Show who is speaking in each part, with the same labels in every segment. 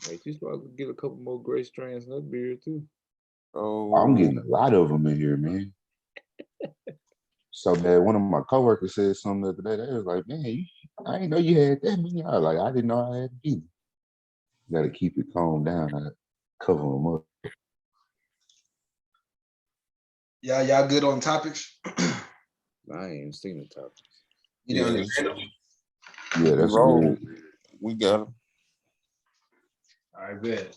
Speaker 1: Like you supposed to get a couple more gray strands in that beard too.
Speaker 2: Oh, I'm getting a lot of them in here, man. So bad. One of my coworkers said something the other day. They was like, "Man, I didn't know you had that many." I was like, "I didn't know I had either." You got to keep it calm down. I cover them up.
Speaker 3: Y'all good on topics?
Speaker 1: I ain't even seen the topics.
Speaker 3: You didn't understand them?
Speaker 2: Yeah, that's good.
Speaker 4: We got them.
Speaker 3: All right, good.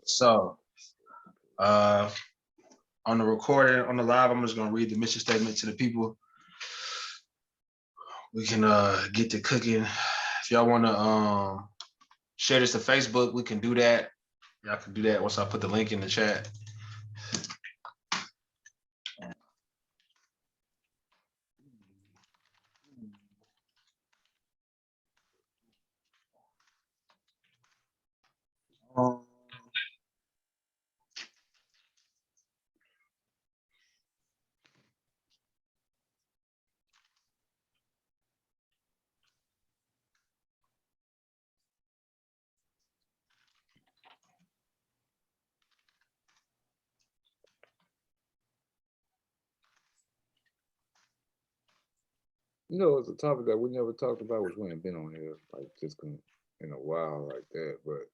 Speaker 3: So, on the recording, on the live, I'm just gonna read the mission statement to the people. We can get to cooking. If y'all wanna share this to Facebook, we can do that. Y'all can do that once I put the link in the chat.
Speaker 1: You know, it's a topic that we never talked about, which we ain't been on here like just in a while like that. But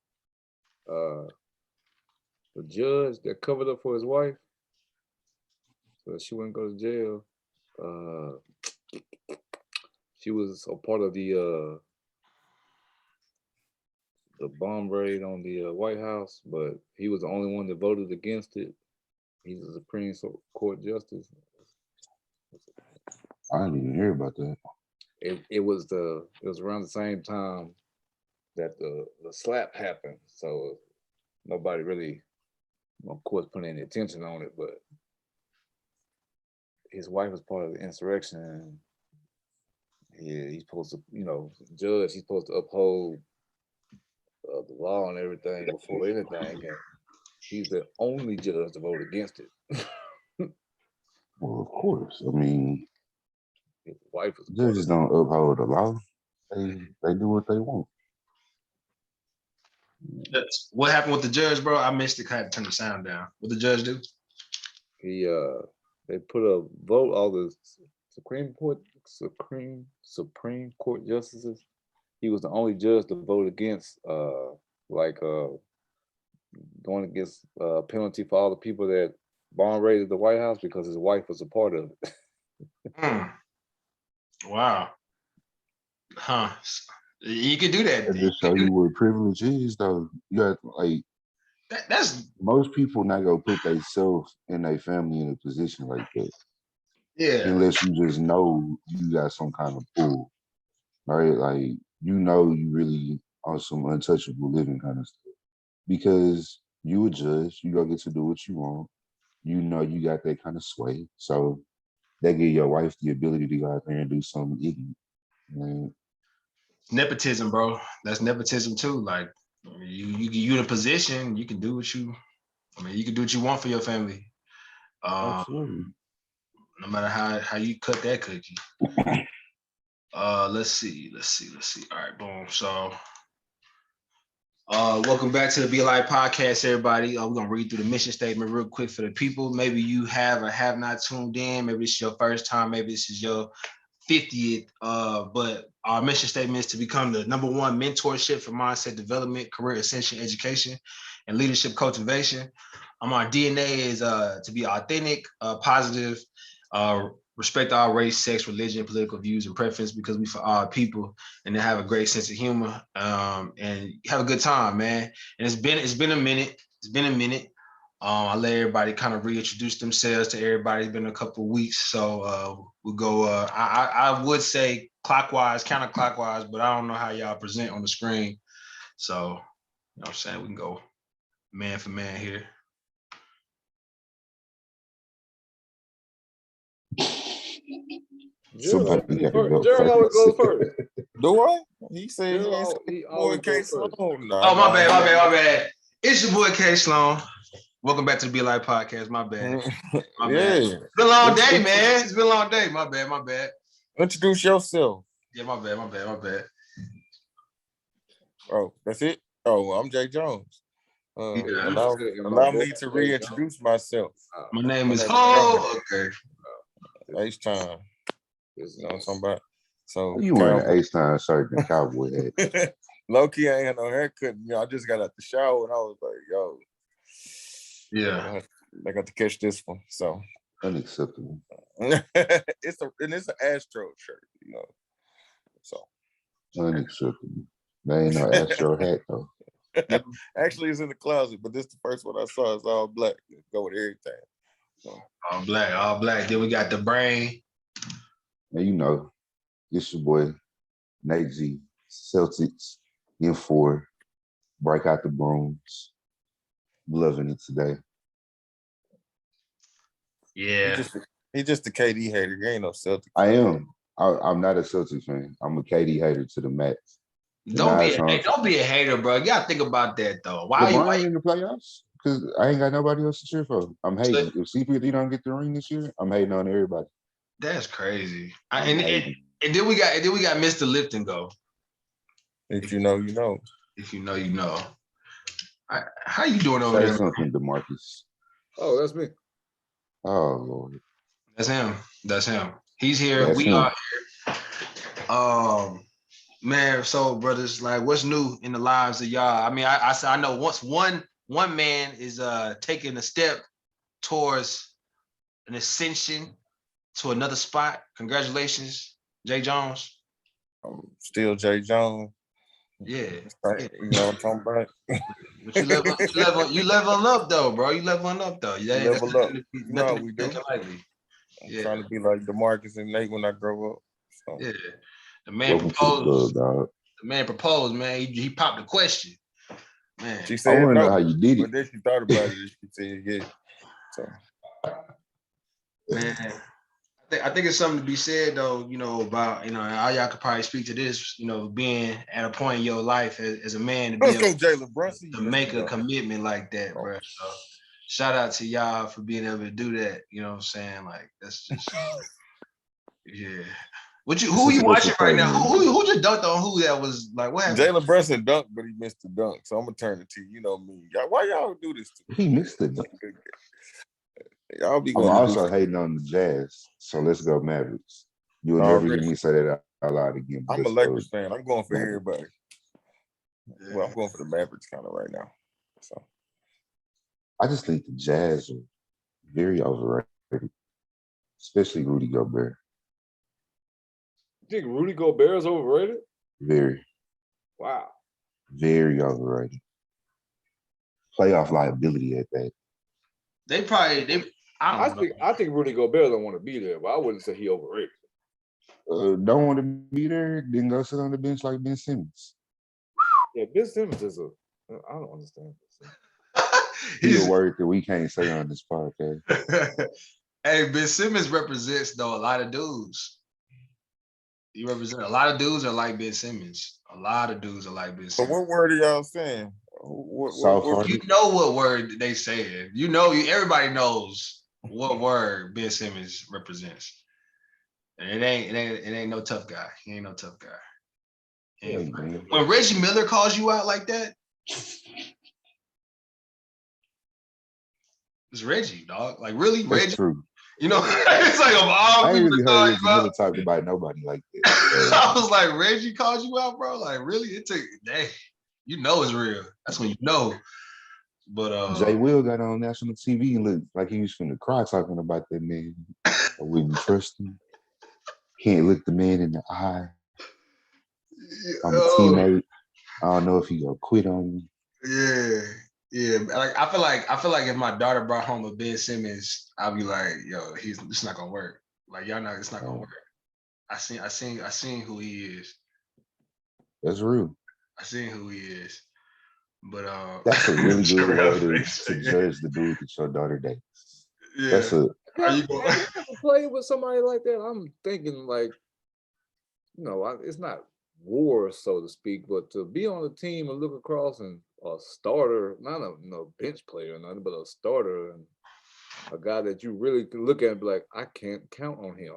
Speaker 1: the judge that covered up for his wife, so she wouldn't go to jail. She was a part of the bomb raid on the White House, but he was the only one that voted against it. He's a Supreme Court justice.
Speaker 2: I didn't even hear about that.
Speaker 1: It was around the same time that the slap happened, so nobody really, of course, put any attention on it. But his wife was part of the insurrection, and he's supposed to, judge. He's supposed to uphold the law and everything before anything. And he's the only judge to vote against it.
Speaker 2: Well, of course. I mean,
Speaker 1: his wife was
Speaker 2: judges don't uphold the law. They do what they want.
Speaker 3: What happened with the judge, bro? I missed it. I had to turn the sound down. What the judge do?
Speaker 1: They put a vote, all the Supreme Court justices. He was the only judge to vote against, going against penalty for all the people that bomb raided the White House because his wife was a part of it.
Speaker 3: Wow. Huh. You could do that.
Speaker 2: That just show you what privilege is, though. You got
Speaker 3: that's
Speaker 2: most people not gonna put themselves and their family in a position like that.
Speaker 3: Yeah.
Speaker 2: Unless you just know you got some kind of pull, right? Like you really on some untouchable living kind of stuff. Because you a judge, you gonna get to do what you want. You know you got that kind of sway, so that give your wife the ability to go out there and do something ignorant. Right?
Speaker 3: Nepotism, bro. That's nepotism too. Like you in a position, you can do what you. You can do what you want for your family.
Speaker 2: Absolutely.
Speaker 3: No matter how you cut that cookie. Let's see. All right, boom. So, welcome back to the Be Alive podcast, everybody. We're gonna read through the mission statement real quick for the people. Maybe you have or have not tuned in. Maybe it's your first time. Maybe this is your 50th. But our mission statement is to become the #1 mentorship for mindset development, career ascension, education, and leadership cultivation. Our DNA is to be authentic, positive, respect all race, sex, religion, political views, and preference, because we for all people, and to have a great sense of humor, and have a good time, man. And it's been a minute. I'll let everybody kind of reintroduce themselves to everybody. It's been a couple of weeks, so we'll go. I would say clockwise, counterclockwise, but I don't know how y'all present on the screen. So, you know what I'm saying? We can go man for man here.
Speaker 2: Somebody got to go
Speaker 1: Gerald always goes first.
Speaker 4: Do I? He said
Speaker 1: he always goes first.
Speaker 3: Oh, my bad. It's your boy K Sloan. Welcome back to the Be Life Podcast. My bad. My
Speaker 4: Yeah.
Speaker 3: bad. It's been a long day, man. It's been a long day. My bad.
Speaker 4: Introduce yourself.
Speaker 3: Yeah, my bad.
Speaker 4: Oh, that's it? Oh, well, I'm Jay Jones.
Speaker 3: Yeah.
Speaker 4: Allow me to reintroduce myself.
Speaker 3: My name is
Speaker 4: name is
Speaker 3: Ho. Okay.
Speaker 4: H-Time. You know what I'm talking about? So
Speaker 2: You wearing an H-Time shirt and cowboy hat.
Speaker 4: low key, I ain't had no haircut. You know, I just got out the shower and I was like, yo.
Speaker 3: Yeah.
Speaker 4: I got to catch this one. So
Speaker 2: Unacceptable.
Speaker 4: it's an Astro shirt, you know. So
Speaker 2: Unacceptable. There ain't no Astro hat though.
Speaker 4: actually it's in the closet, but this is the first one I saw. It's all black. Go with everything. So.
Speaker 3: All black. Then we got the brain.
Speaker 2: And you know, it's your boy, Nate G, Celtics in 4. Break out the brooms. Loving it today.
Speaker 3: Yeah.
Speaker 4: He's just a KD hater. He ain't no Celtics.
Speaker 2: I am. I'm not a Celtics fan. I'm a KD hater to the max.
Speaker 3: Don't be a hater, bro. You gotta think about that though.
Speaker 2: LeBron in the playoffs? Because I ain't got nobody else to cheer for. I'm hating. If CP3 don't get the ring this year, I'm hating on everybody.
Speaker 3: That's crazy. And then we got Mr. Lipton go.
Speaker 4: If you know, you know.
Speaker 3: If you know, you know. How you doing over
Speaker 2: Say
Speaker 3: there?
Speaker 2: something, DeMarcus.
Speaker 1: Oh, that's me.
Speaker 2: Oh Lord.
Speaker 3: That's him. He's here.
Speaker 2: That's
Speaker 3: we
Speaker 2: him.
Speaker 3: are here. Man, so brothers, like what's new in the lives of y'all? I mean, I know once one man is taking a step towards an ascension to another spot. Congratulations, Jay Jones.
Speaker 4: Still Jay Jones.
Speaker 3: Yeah.
Speaker 4: You know what I'm talking about?
Speaker 3: But you leveling up though, bro. You leveling up though. Yeah,
Speaker 4: level up. You know how we do.
Speaker 3: Lightly.
Speaker 4: I'm trying to be like DeMarcus and Nate when I grow up. So.
Speaker 3: Yeah. The man proposed. The man proposed, man. He popped the question. Man.
Speaker 2: I
Speaker 4: She said
Speaker 2: want to
Speaker 4: no,
Speaker 2: know how you did it.
Speaker 4: But then she thought about it and she said yeah. So
Speaker 3: man, I think it's something to be said though, you know, about, you know, all y'all could probably speak to this, you know, being at a point in your life as a man to be able
Speaker 4: Jalen Brunson,
Speaker 3: to make a commitment like that, bro. So shout out to y'all for being able to do that. You know what I'm saying? Like that's just yeah. Who you watching right now? Who just dunked on who that was like? What happened?
Speaker 4: Jalen Brunson dunked, but he missed the dunk. So I'm gonna turn it to you. You know me. Why y'all do this to me?
Speaker 2: He missed the dunk.
Speaker 4: Y'all be.
Speaker 2: I'm also hating on the Jazz. So let's go Mavericks. You'll never hear me say that out loud again.
Speaker 4: I'm a Lakers fan. I'm going for everybody. Yeah. Well, I'm going for the Mavericks kind of right now. So
Speaker 2: I just think the Jazz are very overrated, especially Rudy Gobert.
Speaker 1: You think Rudy Gobert is overrated?
Speaker 2: Very.
Speaker 1: Wow.
Speaker 2: Very overrated. Playoff liability at that.
Speaker 1: I think Rudy Gobert don't want to be there, but I wouldn't say he overrated.
Speaker 2: Don't want to be there, then go sit on the bench like Ben Simmons.
Speaker 1: Yeah, Ben Simmons is I don't understand this.
Speaker 2: He's a word that we can't say on this podcast.
Speaker 3: Hey, Ben Simmons represents though a lot of dudes. He represents a lot of dudes are like Ben Simmons. A lot of dudes are like Ben Simmons.
Speaker 4: So what word are y'all saying?
Speaker 3: You know what word they saying. You know, everybody knows what word Ben Simmons represents. And it ain't no tough guy. He ain't no tough guy. When Reggie Miller calls you out like that, it's Reggie, dog. Like really,
Speaker 2: That's
Speaker 3: Reggie.
Speaker 2: True.
Speaker 3: You know, it's like of all
Speaker 2: I ain't really heard Reggie
Speaker 3: Miller
Speaker 2: talk about nobody like that.
Speaker 3: I was like, Reggie calls you out, bro. Like really, it took dang. You know it's real. That's when you know. But
Speaker 2: Jay Will got on national TV and looked like he was finna cry talking about that man. I wouldn't trust him. Can't look the man in the eye. I'm a teammate. I don't know if he gonna quit on me.
Speaker 3: Yeah. Like I feel like if my daughter brought home a Ben Simmons, I'd be like, yo, it's not gonna work. Like y'all know it's not gonna work. I seen who he is.
Speaker 2: That's real.
Speaker 3: I seen who he is. But
Speaker 2: that's a really good way to judge the dude that your daughter dates.
Speaker 3: Yeah.
Speaker 2: That's a
Speaker 1: play with somebody like that. I'm thinking like, you know, it's not war, so to speak, but to be on the team and look across and a starter, not a no bench player or nothing, but a starter and a guy that you really can look at and be like, I can't count on him.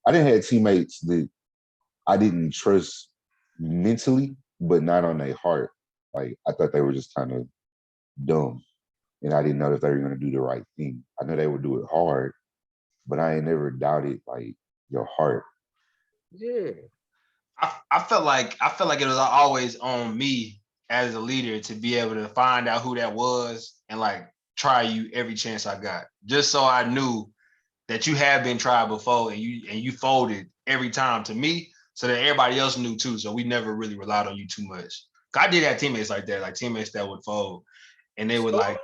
Speaker 2: I didn't have teammates that I didn't trust mentally, but not on their heart. Like I thought they were just kind of dumb, and I didn't know if they were going to do the right thing. I know they would do it hard, but I ain't never doubted like your heart.
Speaker 1: Yeah.
Speaker 3: I felt like it was always on me as a leader to be able to find out who that was and like try you every chance I got, just so I knew that you have been tried before and you folded every time to me, so that everybody else knew too. So we never really relied on you too much. I did have teammates like that, like teammates that would fold and they would like,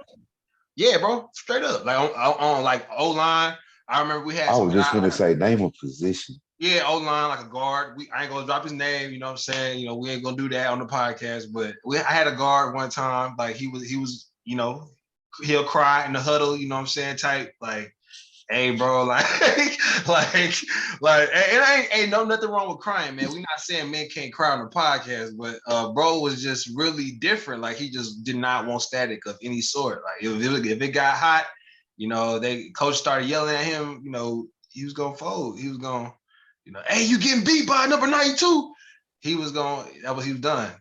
Speaker 3: yeah, bro, straight up, like on like O line. I remember we had
Speaker 2: I
Speaker 3: some
Speaker 2: was just
Speaker 3: guys.
Speaker 2: gonna say name a position.
Speaker 3: Yeah, O line like a guard. I ain't gonna drop his name, you know what I'm saying? You know, we ain't gonna do that on the podcast, but I had a guard one time, like he was, you know, he'll cry in the huddle, you know what I'm saying, type like, hey bro, like it ain't no nothing wrong with crying, man. We're not saying men can't cry on the podcast, but bro was just really different. Like he just did not want static of any sort. Like if it got hot, you know, coach started yelling at him, you know, he was gonna fold. He was gonna, you know, hey, you getting beat by number 92. He was done.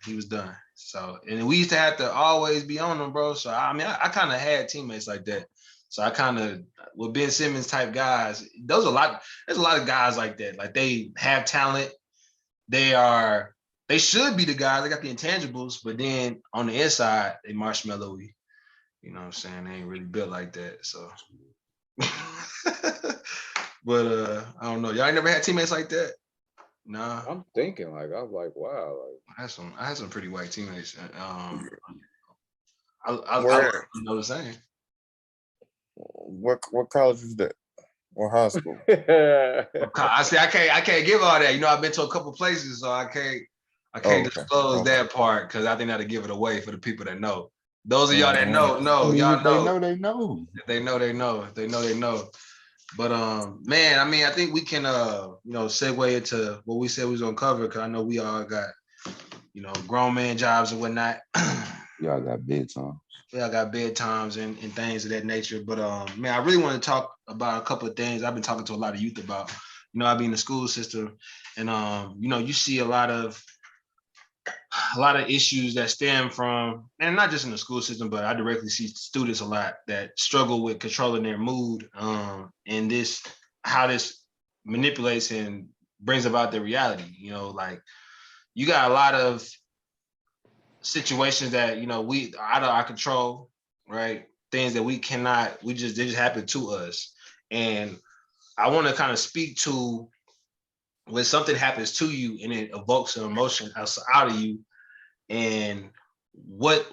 Speaker 3: He was done. So, and we used to have to always be on them, bro. So I mean, I kind of had teammates like that. So I kind of, with Ben Simmons type guys, there's a lot of guys like that. Like they have talent. They should be the guys. They got the intangibles, but then on the inside, they marshmallowy. You know what I'm saying? They ain't really built like that. So but I don't know. Y'all ain't never had teammates like that? Nah.
Speaker 1: I'm thinking like I'm like, wow, like
Speaker 3: I had some pretty white teammates. I
Speaker 4: Where?
Speaker 3: you know what I'm saying?
Speaker 4: What college was that? Or high school?
Speaker 3: I see. I can't give all that. You know, I've been to a couple places, so I can't
Speaker 4: Okay.
Speaker 3: disclose that part because I think that'll give it away for the people that know. Those of y'all that know,
Speaker 2: I mean,
Speaker 3: y'all
Speaker 2: if they
Speaker 3: know.
Speaker 2: know, they know.
Speaker 3: If they know, they know. If they know, they know. But man, I mean, I think we can you know, segue into what we said we was gonna cover, because I know we all got, you know, grown man jobs and whatnot.
Speaker 2: Y'all got bedtime.
Speaker 3: We all got bedtimes and things of that nature. But man, I really want to talk about a couple of things I've been talking to a lot of youth about. You know, I be in the school system, and you know, you see a lot of issues that stem from, and not just in the school system, but I directly see students a lot that struggle with controlling their mood, and how this manipulates and brings about their reality. You know, like you got a lot of situations that, you know, we are out of our control, right? Things that they just happen to us. And I want to kind of speak to when something happens to you and it evokes an emotion out of you, and what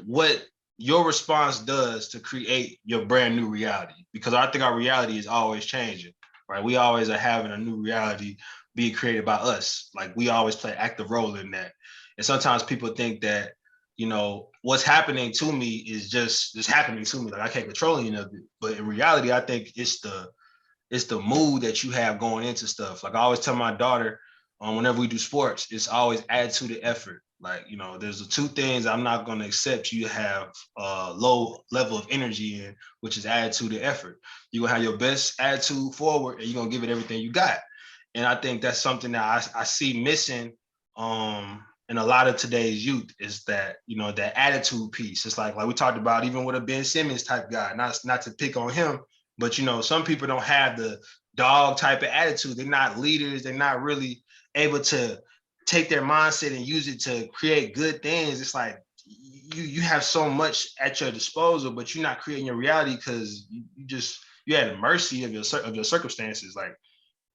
Speaker 3: your response does to create your brand new reality. Because I think our reality is always changing, right? We always are having a new reality being created by us. Like we always play an active role in that. And sometimes people think that, you know, what's happening to me is just happening to me. Like I can't control any of it. But in reality, I think it's the mood that you have going into stuff. Like I always tell my daughter, whenever we do sports, it's always attitude and effort. Like, you know, there's the two things I'm not going to accept you have a low level of energy in, which is attitude and effort. You're going to have your best attitude forward and you're going to give it everything you got. And I think that's something that I see missing in a lot of today's youth, is that, you know, that attitude piece. It's like we talked about, even with a Ben Simmons type guy, not to pick on him, but, you know, some people don't have the dog type of attitude. They're not leaders. They're not really able to take their mindset and use it to create good things. It's like you have so much at your disposal, but you're not creating your reality because you're at the mercy of your circumstances. Like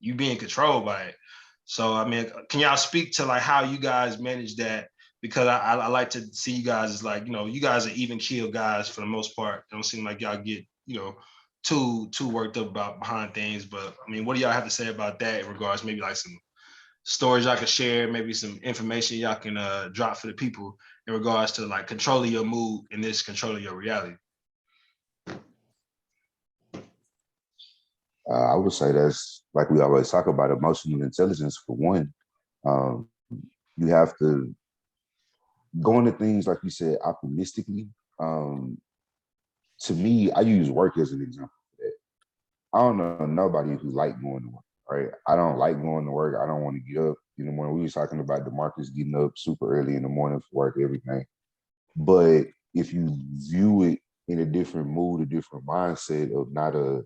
Speaker 3: you being controlled by it. So I mean, can y'all speak to like how you guys manage that? Because I like to see you guys as like, you know, you guys are even keel guys for the most part. It don't seem like y'all get, you know, too worked up about behind things. But I mean, what do y'all have to say about that in regards, maybe like some stories y'all can share, maybe some information y'all can drop for the people in regards to like controlling your mood and this controlling your reality?
Speaker 2: I would say that's like we always talk about emotional intelligence for one. Um, you have to going to things like you said optimistically. To me, I use work as an example for that. I don't know nobody who like going to work, right? I don't like going to work. I don't want to get up in the morning. We was talking about DeMarcus getting up super early in the morning for work, everything. But if you view it in a different mood, a different mindset of not a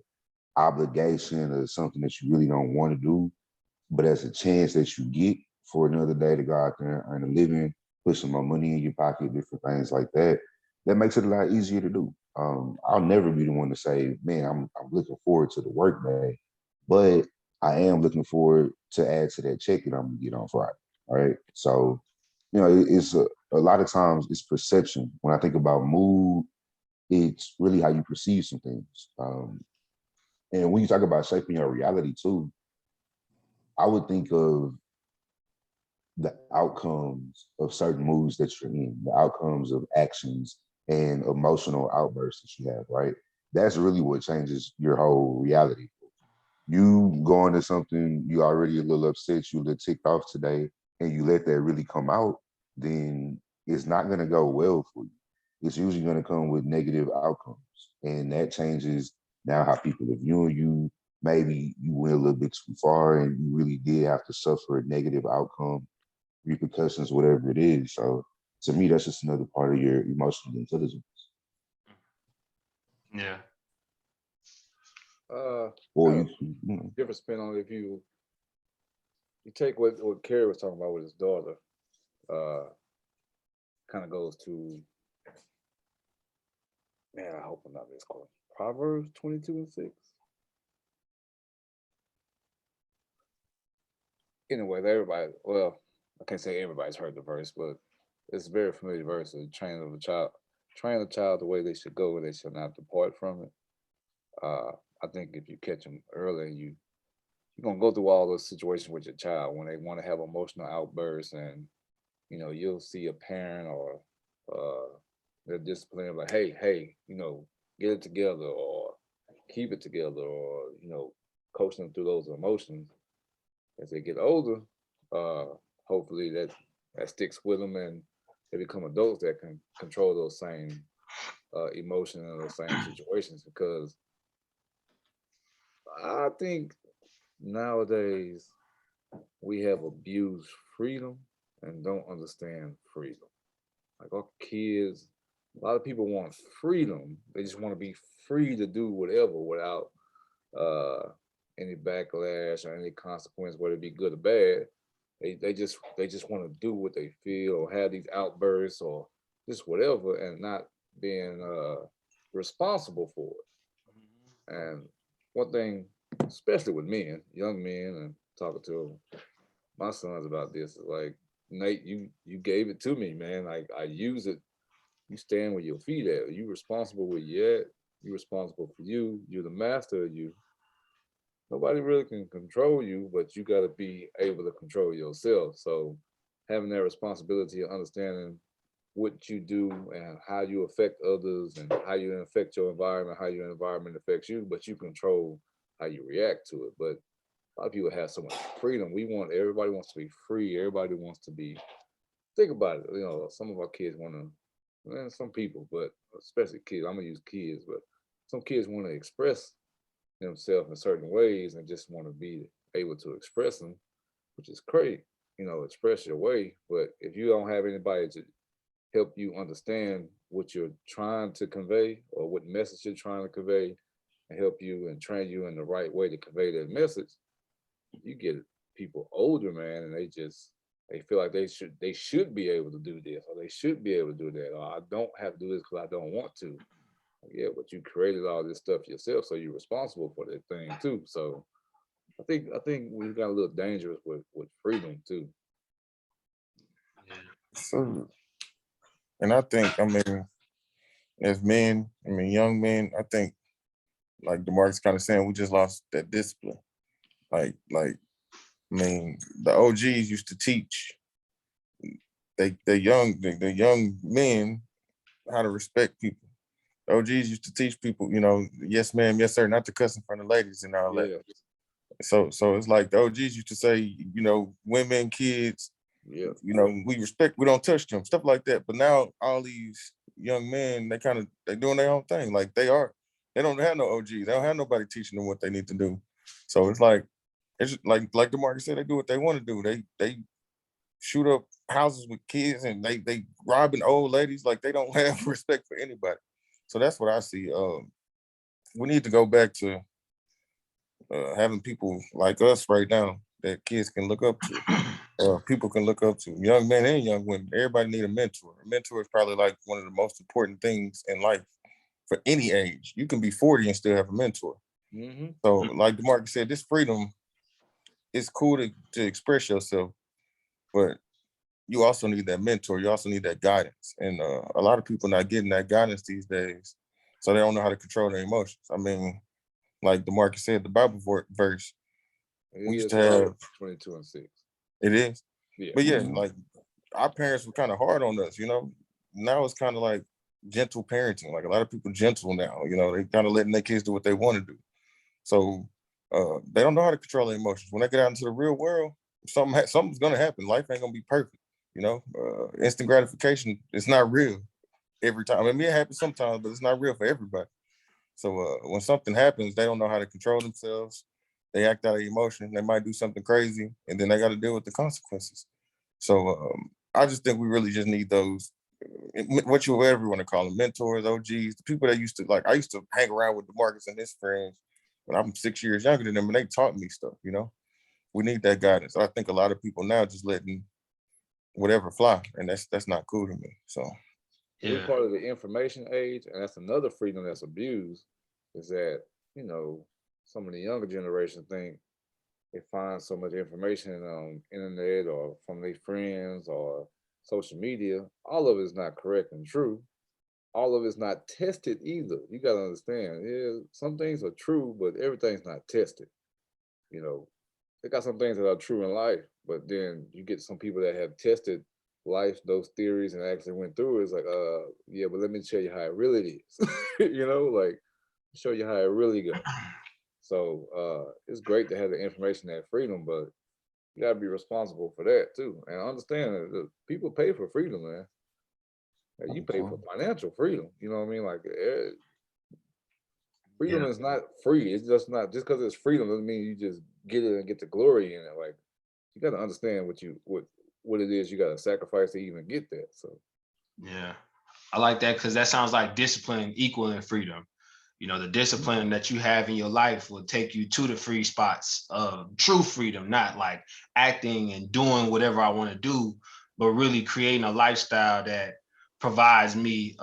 Speaker 2: obligation or something that you really don't want to do, but as a chance that you get for another day to go out there and earn a living, put some more money in your pocket, different things like that, that makes it a lot easier to do. I'll never be the one to say, man, I'm looking forward to the work day, but I am looking forward to add to that check that I'm gonna get on Friday. All right. So, it's a lot of times it's perception. When I think about mood, it's really how you perceive some things. And when you talk about shaping your reality too, I would think of the outcomes of certain moods that you're in, the outcomes of actions and emotional outbursts that you have, right? That's really what changes your whole reality. You go into something, you already a little upset, you a little ticked off today, and you let that really come out, then it's not going to go well for you. It's usually going to come with negative outcomes. And that changes now how people are viewing you. Maybe you went a little bit too far and you really did have to suffer a negative outcome, repercussions, whatever it is. So to me, that's just another part of your emotional intelligence.
Speaker 3: Yeah.
Speaker 2: Or
Speaker 1: Kind
Speaker 2: you know.
Speaker 1: different spin on it if you take what Kerry was talking about with his daughter. Kind of goes to, man, I hope I'm not misquoting. Proverbs 22:6. Anyway, everybody, well, I can't say everybody's heard the verse, but it's a very familiar verse. Train a child the way they should go, and they shall not depart from it. I think if you catch them early, you're gonna go through all those situations with your child when they want to have emotional outbursts, and you'll see a parent or their discipline like, hey, get it together or keep it together, or coach them through those emotions. As they get older, uh, hopefully that sticks with them, and they become adults that can control those same emotions and those same situations. Because I think nowadays we have abused freedom and don't understand freedom. Like our kids, a lot of people want freedom. They just want to be free to do whatever without uh, any backlash or any consequence, whether it be good or bad. They just want to do what they feel or have these outbursts or just whatever, and not being responsible for it. And one thing, especially with men, young men, and talking to my sons about this, is like, Nate, you gave it to me, man. Like I use it. You stand where your feet at. You responsible where you at. You responsible for you. You're the master of you. Nobody really can control you, but you got to be able to control yourself. So having that responsibility of understanding what you do and how you affect others and how you affect your environment, how your environment affects you, but you control how you react to it. But a lot of people have so much freedom. Everybody wants to be free. Everybody wants to be, think about it. Some of our kids want to, well, some people, but especially kids, I'm going to use kids, but some kids want to express themselves in certain ways and just want to be able to express them, which is great. Express your way. But if you don't have anybody to help you understand what you're trying to convey or what message you're trying to convey, and help you and train you in the right way to convey that message, you get people older, man, and they feel like they should be able to do this, or they should be able to do that, or I don't have to do this because I don't want to. Yeah, but you created all this stuff yourself, so you're responsible for that thing too. So I think we got a little dangerous with freedom too.
Speaker 4: So, and I mean, as men, young men, I think, like DeMarcus kind of saying, we just lost that discipline. The OGs used to teach the young men how to respect people. The OGs used to teach people, yes ma'am, yes sir, not to cuss in front of ladies and all that.
Speaker 1: Yeah,
Speaker 4: So it's like the OGs used to say, women, kids,
Speaker 1: Yeah.
Speaker 4: You know, we respect, we don't touch them, stuff like that. But now all these young men, they doing their own thing. Like they don't have no OGs. They don't have nobody teaching them what they need to do. So it's just like DeMarcus said, they do what they want to do. They shoot up houses with kids and they robbing old ladies. Like they don't have respect for anybody. So that's what I see. We need to go back to having people like us right now that kids can look up to. People can look up to, young men and young women. Everybody need a mentor. A mentor is probably like one of the most important things in life for any age. You can be 40 and still have a mentor.
Speaker 1: Mm-hmm.
Speaker 4: So, like DeMarcus said, this freedom is cool to express yourself, but you also need that mentor. You also need that guidance. And a lot of people not getting that guidance these days, so they don't know how to control their emotions. I mean, like DeMarcus said, the Bible verse, we used to have
Speaker 1: 22:6.
Speaker 4: It is.
Speaker 1: Yeah.
Speaker 4: But yeah, like our parents were kind of hard on us, Now it's kind of like gentle parenting. Like a lot of people gentle now, they kind of letting their kids do what they want to do. So they don't know how to control their emotions. When they get out into the real world, something's gonna happen. Life ain't gonna be perfect, instant gratification is not real every time. I mean, it happens sometimes, but it's not real for everybody. So when something happens, they don't know how to control themselves. They act out of emotion. They might do something crazy, and then they got to deal with the consequences. So I just think we really just need those, what you ever want to call them, mentors, OGs, the people that used to, like, I used to hang around with DeMarcus and his friends when I'm 6 years younger than them, and they taught me stuff, We need that guidance. I think a lot of people now just letting whatever fly, and that's not cool to me. So
Speaker 1: We're part of the information age, and that's another freedom that's abused, is that, some of the younger generation think they find so much information on internet or from their friends or social media. All of it is not correct and true. All of it's not tested either. You got to understand, some things are true, but everything's not tested. They got some things that are true in life, but then you get some people that have tested life, those theories, and actually went through it. It's like, yeah, but let me tell you how it really is. Like show you how it really goes. So it's great to have the information, that freedom, but you gotta be responsible for that too. And understand that people pay for freedom, man. Like, you pay for financial freedom. You know what I mean? Like freedom is not free. It's just not, just because it's freedom doesn't mean you just get it and get the glory in it. Like, you got to understand what it is you got to sacrifice to even get that. So
Speaker 3: yeah, I like that, because that sounds like discipline equaling freedom. The discipline that you have in your life will take you to the free spots of true freedom, not like acting and doing whatever I want to do, but really creating a lifestyle that provides me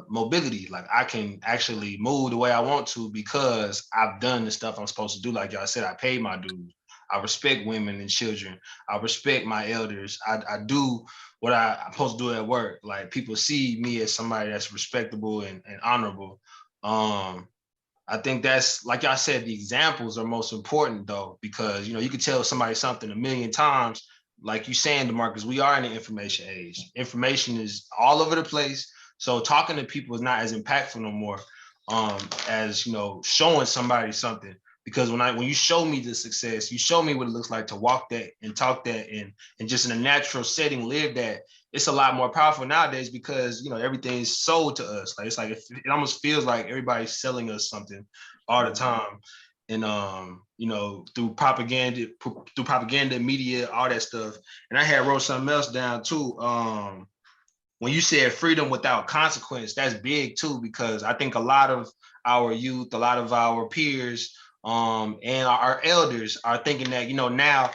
Speaker 3: mobility. Like I can actually move the way I want to because I've done the stuff I'm supposed to do. Like y'all said, I paid my dues. I respect women and children. I respect my elders. I do what I'm supposed to do at work. Like people see me as somebody that's respectable and honorable. I think that's, like y'all said, the examples are most important though, because you can tell somebody something a million times. Like you saying, DeMarcus, we are in the information age. Information is all over the place. So talking to people is not as impactful no more as showing somebody something. Because when you show me the success, you show me what it looks like to walk that and talk that and just in a natural setting, live that. It's a lot more powerful nowadays because everything's sold to us. Like it's like it almost feels like everybody's selling us something all the time, and through propaganda, media, all that stuff. And I had wrote something else down too. When you said freedom without consequence, that's big too, because I think a lot of our youth, a lot of our peers, and our elders are thinking that now.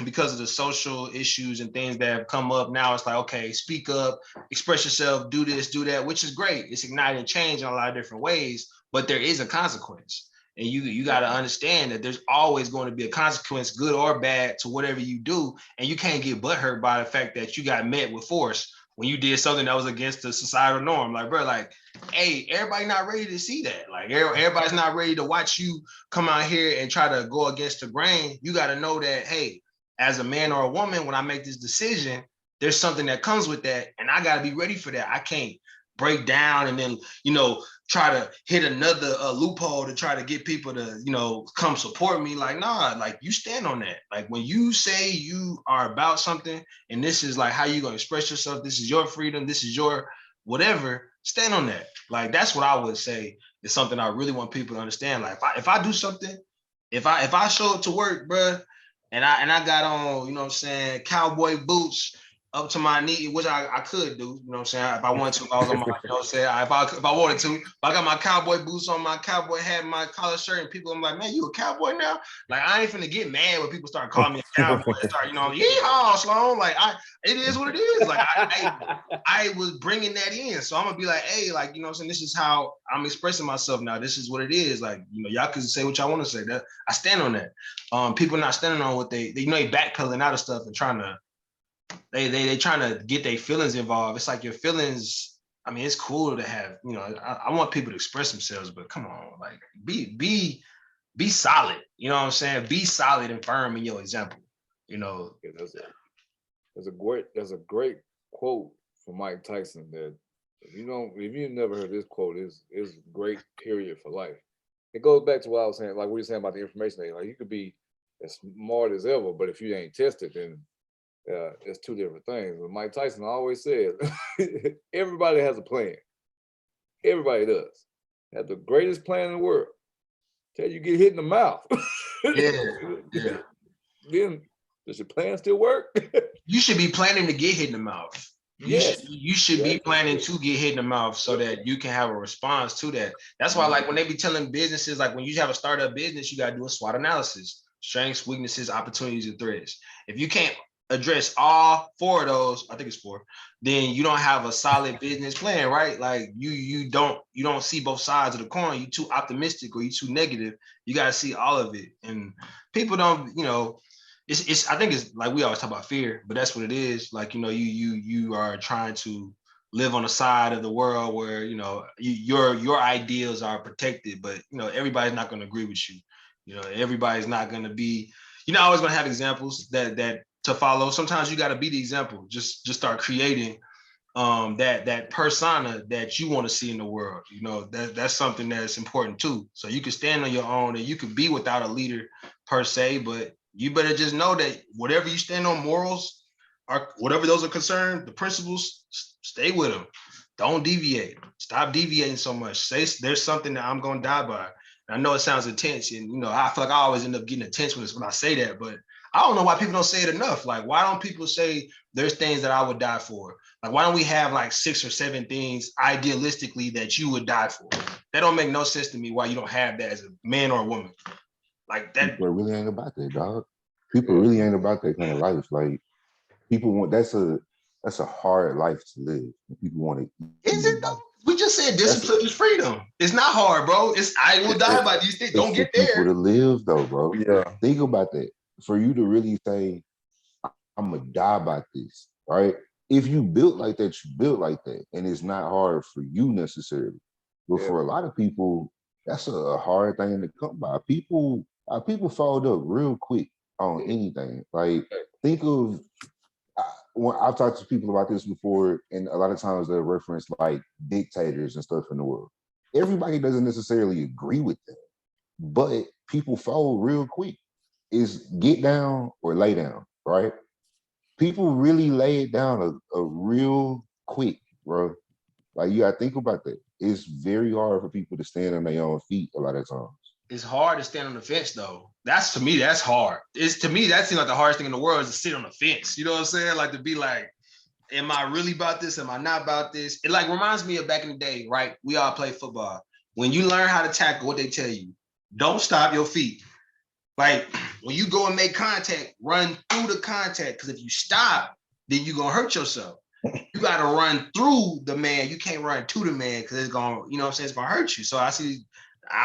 Speaker 3: Because of the social issues and things that have come up now, it's like, okay, speak up, express yourself, do this, do that, which is great. It's igniting change in a lot of different ways, but there is a consequence. And you got to understand that there's always going to be a consequence, good or bad, to whatever you do. And you can't get butthurt by the fact that you got met with force when you did something that was against the societal norm. Like, bro, like, hey, everybody not ready to see that. Like, everybody's not ready to watch you come out here and try to go against the grain. You got to know that, hey, as a man or a woman, when I make this decision, there's something that comes with that, and I got to be ready for that. I can't break down and then, you know, try to hit another loophole to try to get people to, you know, come support me. Like, nah, like you stand on that. Like when you say you are about something and this is like how you gonna express yourself, this is your freedom, this is your whatever, stand on that. Like that's what I would say is something I really want people to understand. Like if I do something, if I show up to work, bro, and I got on, you know what I'm saying, cowboy boots up to my knee, which I could do, you know what I'm saying, if I wanted to, if I was on my, you know what I'm saying, if I wanted to, if I got my cowboy boots on, my cowboy hat, my collar shirt, and people, I'm like, man, you a cowboy now? Like, I ain't finna get mad when people start calling me a cowboy and start, you know, yeehaw, Sloan, like, it is what it is. Like, I was bringing that in, so I'm gonna be like, hey, like, you know what I'm saying, this is how I'm expressing myself now, this is what it is. Like, you know, y'all can say what y'all want to say, that I stand on that. People not standing on what they you know, they backpedaling out of stuff and trying to, they trying to get their feelings involved. It's like your feelings, I mean, it's cool to have, you know, I want people to express themselves, but come on, like be solid, you know what I'm saying? Be solid and firm in your example, you know.
Speaker 1: Yeah, there's a great quote from Mike Tyson that if you've never heard this quote, is great period for life. It goes back to what I was saying, like what you're saying about the information age. Like you could be as smart as ever, but if you ain't tested, then it's two different things. But Mike Tyson always said, everybody has a plan. Everybody does. Have the greatest plan in the world. Till you get hit in the mouth.
Speaker 3: Yeah.
Speaker 1: Then does your plan still work?
Speaker 3: You should be planning to get hit in the mouth. You should be planning to get hit in the mouth so that you can have a response to that. That's why, like when they be telling businesses, like when you have a startup business, you got to do a SWOT analysis: strengths, weaknesses, opportunities, and threats. If you can't address all four of those, I think it's four, then you don't have a solid business plan, right? Like you don't see both sides of the coin. You too optimistic or you too negative. You got to see all of it, and people don't, you know. It's I think it's like we always talk about fear, but that's what it is. Like, you know, you are trying to live on a side of the world where, you know, your ideals are protected, but you know, everybody's not going to agree with you. You know, everybody's not going to be, you're not always going to have examples that to follow. Sometimes you got to be the example. Just start creating that persona that you want to see in the world. You know, that's something that's important too. So you can stand on your own and you can be without a leader per se, but you better just know that whatever you stand on, morals or whatever those are concerned, the principles, stay with them. Don't deviate. Stop deviating so much. Say there's something that I'm gonna die by. And I know it sounds intense, and you know, I feel like I always end up getting intense when I say that, but I don't know why people don't say it enough. Like, why don't people say there's things that I would die for? Like, why don't we have like 6 or 7 things idealistically that you would die for? That don't make no sense to me why you don't have that as a man or a woman. Like that.
Speaker 2: People really ain't about that, dog. People really ain't about that kind of life. Like people want that's a hard life to live. People want to.
Speaker 3: Is it though? We just said discipline is freedom. It's not hard, bro. It's I will die by these things. Don't get there.
Speaker 2: People to live though, bro.
Speaker 4: Yeah.
Speaker 2: Think about that. For you to really say, I'm gonna die by this, right? If you built like that, you built like that, and it's not hard for you necessarily. But for a lot of people, that's a hard thing to come by. People fold up real quick on anything. Like think of when I've talked to people about this before, and a lot of times they reference like dictators and stuff in the world. Everybody doesn't necessarily agree with them, but people fold real quick. Is get down or lay down, right? People really lay it down a real quick, bro. Like you gotta think about that. It's very hard for people to stand on their own feet a lot of times.
Speaker 3: It's hard to stand on the fence though. That's to me, that's hard. It's to me, that seems like the hardest thing in the world is to sit on the fence. You know what I'm saying? Like to be like, am I really about this? Am I not about this? It like reminds me of back in the day, right? We all play football. When you learn how to tackle, what they tell you, don't stop your feet. Like when you go and make contact, run through the contact. Because if you stop, then you're gonna hurt yourself. You gotta run through the man. You can't run to the man because it's gonna, you know what I'm saying, it's gonna hurt you. So I see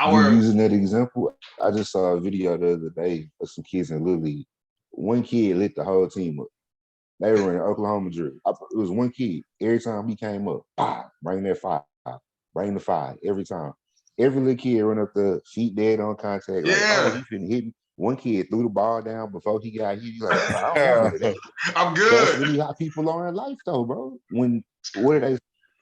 Speaker 2: You using that example, I just saw a video the other day of some kids in Little League. One kid lit the whole team up. They were in Oklahoma drill. It was one kid. Every time he came up, bring that 5, bring the 5 every time. Every little kid run up the feet dead on contact. Like, oh, he finna hit me. One kid threw the ball down before he got hit. He's like, I don't want none of that.
Speaker 3: I'm good.
Speaker 2: That's really how people are in life, though, bro. What do they?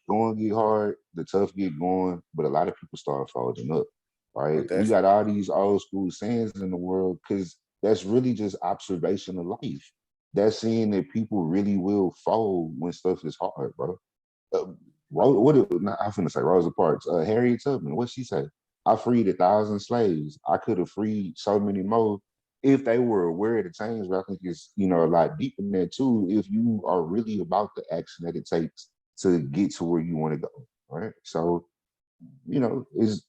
Speaker 2: going get hard, the tough get going, but a lot of people start folding up, right?
Speaker 4: But
Speaker 2: We
Speaker 4: that's
Speaker 2: got all these old school sayings in the world because that's really just observation of life. That's seeing that people really will fold when stuff is hard, bro. Uh, I finna say Rosa Parks. Harriet Tubman, what she say? I freed 1,000 slaves. I could have freed so many more if they were aware of the change. But I think it's a lot deeper than that too. If you are really about the action that it takes to get to where you want to go, right? So is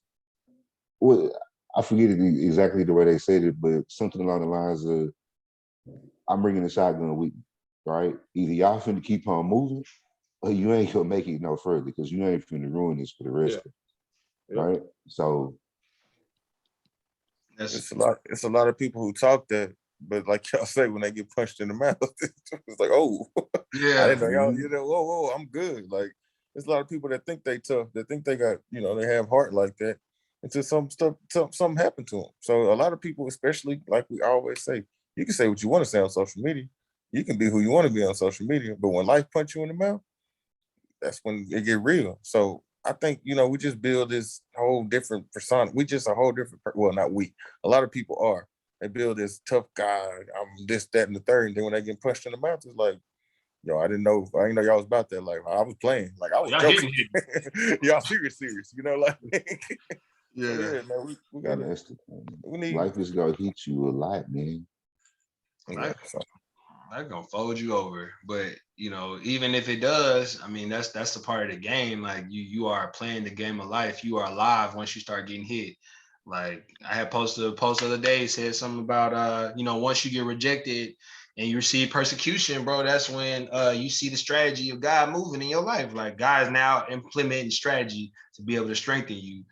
Speaker 2: what I forget exactly the way they said it, but something along the lines of I'm bringing the shotgun with me, right? Either y'all finna keep on moving you ain't gonna make it no further because you ain't finna ruin this for the rest
Speaker 1: Yeah.
Speaker 2: of it,
Speaker 1: Yep.
Speaker 2: right? So
Speaker 3: That's
Speaker 4: it's a lot of people who talk that, but like y'all say, when they get punched in the mouth, it's like, oh, I
Speaker 3: yeah.
Speaker 4: didn't know y'all. Whoa, I'm good. Like there's a lot of people that think they tough, that think they got, they have heart like that, until something happened to them. So a lot of people, especially like we always say, you can say what you want to say on social media, you can be who you want to be on social media, but when life punch you in the mouth, that's when it get real. So I think we just build this whole different persona. We just a whole different. Well, not we. A lot of people are. They build this tough guy. I'm this, that, and the third. And then when they get punched in the mouth, it's like, yo, I didn't know y'all was about that. Like I was playing. Like I was
Speaker 3: Y'all
Speaker 4: joking.
Speaker 3: hitting.
Speaker 4: Y'all serious. Like.
Speaker 3: Yeah.
Speaker 4: So yeah, man. We
Speaker 2: and
Speaker 4: gotta.
Speaker 2: that's the thing.
Speaker 4: We need.
Speaker 2: Life is gonna hit you a lot, man.
Speaker 4: Yeah. So.
Speaker 3: That's gonna fold you over. But even if it does, I mean that's the part of the game. Like you are playing the game of life. You are alive once you start getting hit. Like I had posted a post the other day, said something about once you get rejected and you receive persecution, bro, that's when you see the strategy of God moving in your life. Like God is now implementing strategy to be able to strengthen you.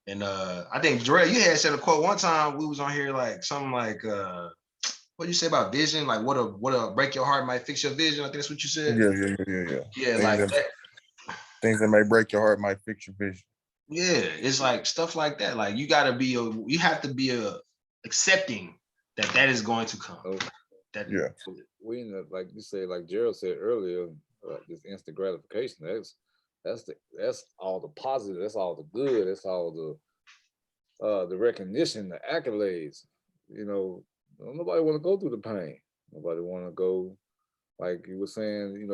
Speaker 3: And I think Jarrell, you had said a quote one time we was on here like something like what do you say about vision? Like what a break your heart might fix your vision. I think that's what you said.
Speaker 4: Yeah.
Speaker 3: Yeah,
Speaker 4: Things
Speaker 3: like
Speaker 4: that,
Speaker 3: that.
Speaker 4: things that may break your heart might fix your vision.
Speaker 3: Yeah, it's like stuff like that. Like you have to be accepting that is going to come.
Speaker 1: Oh,
Speaker 3: That
Speaker 4: Yeah.
Speaker 1: we like you say, like Gerald said earlier, this instant gratification. That's all the positive. That's all the good. That's all the recognition, the accolades. Nobody want to go through the pain. Nobody want to go, like you were saying.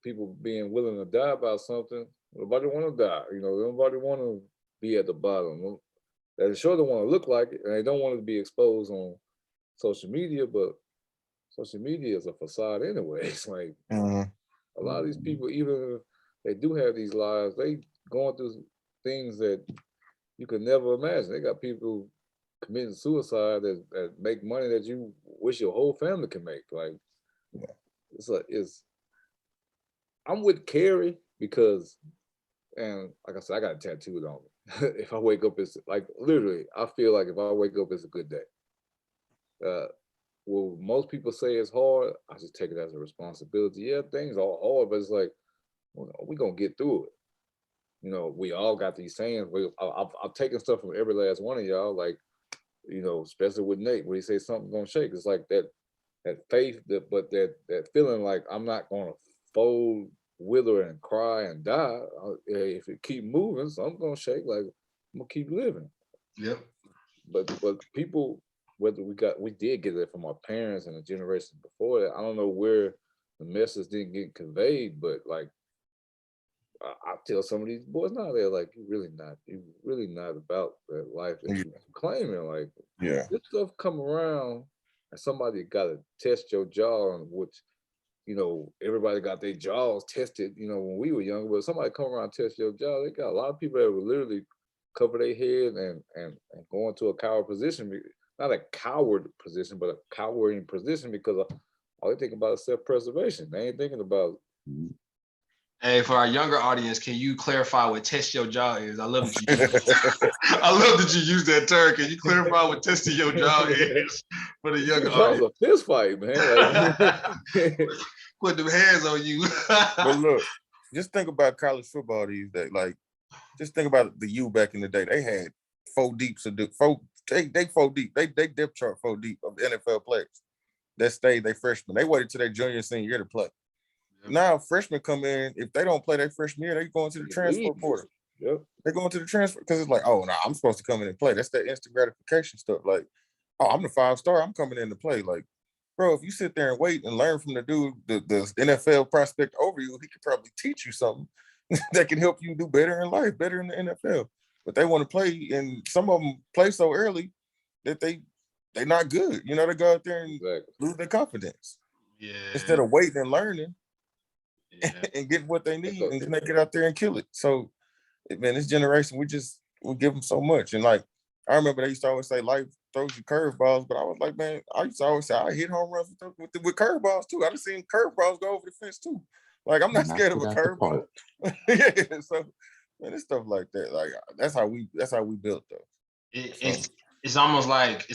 Speaker 1: People being willing to die about something. Nobody want to die. Nobody want to be at the bottom. They sure don't want to look like it, and they don't want to be exposed on social media. But social media is a facade anyway. It's like a lot of these people, even if they do have these lives, they going through things that you could never imagine. They got people committing suicide that make money that you wish your whole family could make. Like it's I'm with Carrie because, and like I said, I got a tattooed on me. If I wake up, it's like literally, I feel like if I wake up, it's a good day. Well, most people say it's hard. I just take it as a responsibility. Yeah, things are hard, but it's like we're gonna get through it. We all got these sayings. I've taken stuff from every last one of y'all, like especially with Nate, when he say something gonna shake. It's like that faith, but that feeling like I'm not gonna fold, wither, and cry and die. If it keep moving, something's gonna shake. Like I'm gonna keep living.
Speaker 3: Yep.
Speaker 1: But people, whether we did get it from our parents and the generation before that. I don't know where the message didn't get conveyed, but like I tell some of these boys now, they're like, you really not about that life that you claiming. Like this stuff come around and somebody gotta test your jaw, on which everybody got their jaws tested, when we were young, but somebody come around and test your jaw, they got a lot of people that would literally cover their head and go into a coward position, not a coward position, but a cowering position because all they think about is self-preservation. They ain't thinking about.
Speaker 3: Hey, for our younger audience, can you clarify what test your jaw is? I love that you I love that you use that term. Can you clarify what testing your jaw is for the younger audience?
Speaker 1: That was a fist fight, man. Like
Speaker 3: put them hands on you.
Speaker 4: But look, just think about college football these days. Like, just think about the U back in the day. They had four deeps of they four deep. They depth chart four deep of NFL players that stayed their freshmen. They waited till their junior and senior year to play. now freshmen come in, if they don't play their freshman year, they go into the transfer portal.
Speaker 1: Yep.
Speaker 4: They're going to the transfer because it's like, oh, no, I'm supposed to come in and play. That's that instant gratification stuff. Like, oh, I'm the 5-star. I'm coming in to play. Like, bro, if you sit there and wait and learn from the dude, the NFL prospect over you, he could probably teach you something that can help you do better in life, better in the NFL. But they want to play, and some of them play so early that they're not good. You know, they go out there and lose their confidence.
Speaker 3: Yeah.
Speaker 4: Instead of waiting and learning
Speaker 3: Yeah.
Speaker 4: and getting what they need, and then they get out there and kill it. So, man, this generation, we give them so much. And like, I remember they used to always say life throws you curveballs, but I was like, man, I used to always say I hit home runs with curveballs too. I've seen curveballs go over the fence too. Like, I'm not scared of a curveball. Yeah, so man, it's stuff like that. Like, that's how we built though.
Speaker 3: It's almost like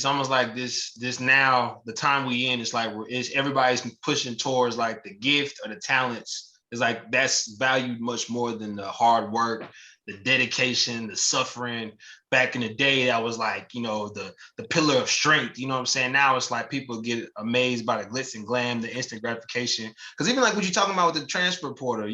Speaker 3: this now, the time we in, it's like everybody's pushing towards like the gift or the talents. It's like that's valued much more than the hard work, the dedication, the suffering. Back in the day, that was like, you know, the pillar of strength. You know what I'm saying? Now it's like people get amazed by the glitz and glam, the instant gratification. Because even like what you're talking about with the transfer portal,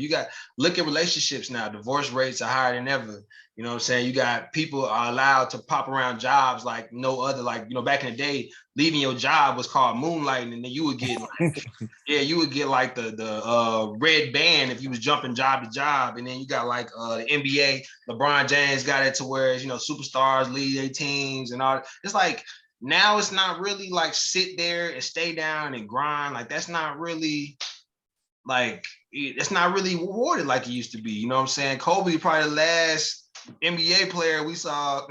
Speaker 3: look at relationships now. Divorce rates are higher than ever. You know what I'm saying? You got people are allowed to pop around jobs like no other. Like, you know, back in the day, leaving your job was called moonlighting, and then you would get like, you would get like the red band if you was jumping job to job. And then you got like the NBA, LeBron James got it to where, you know, superstars lead their teams and all. It's like now it's not really like sit there and stay down and grind. Like that's not really like it's not really rewarded like it used to be. You know what I'm saying? Kobe probably the last NBA player we saw,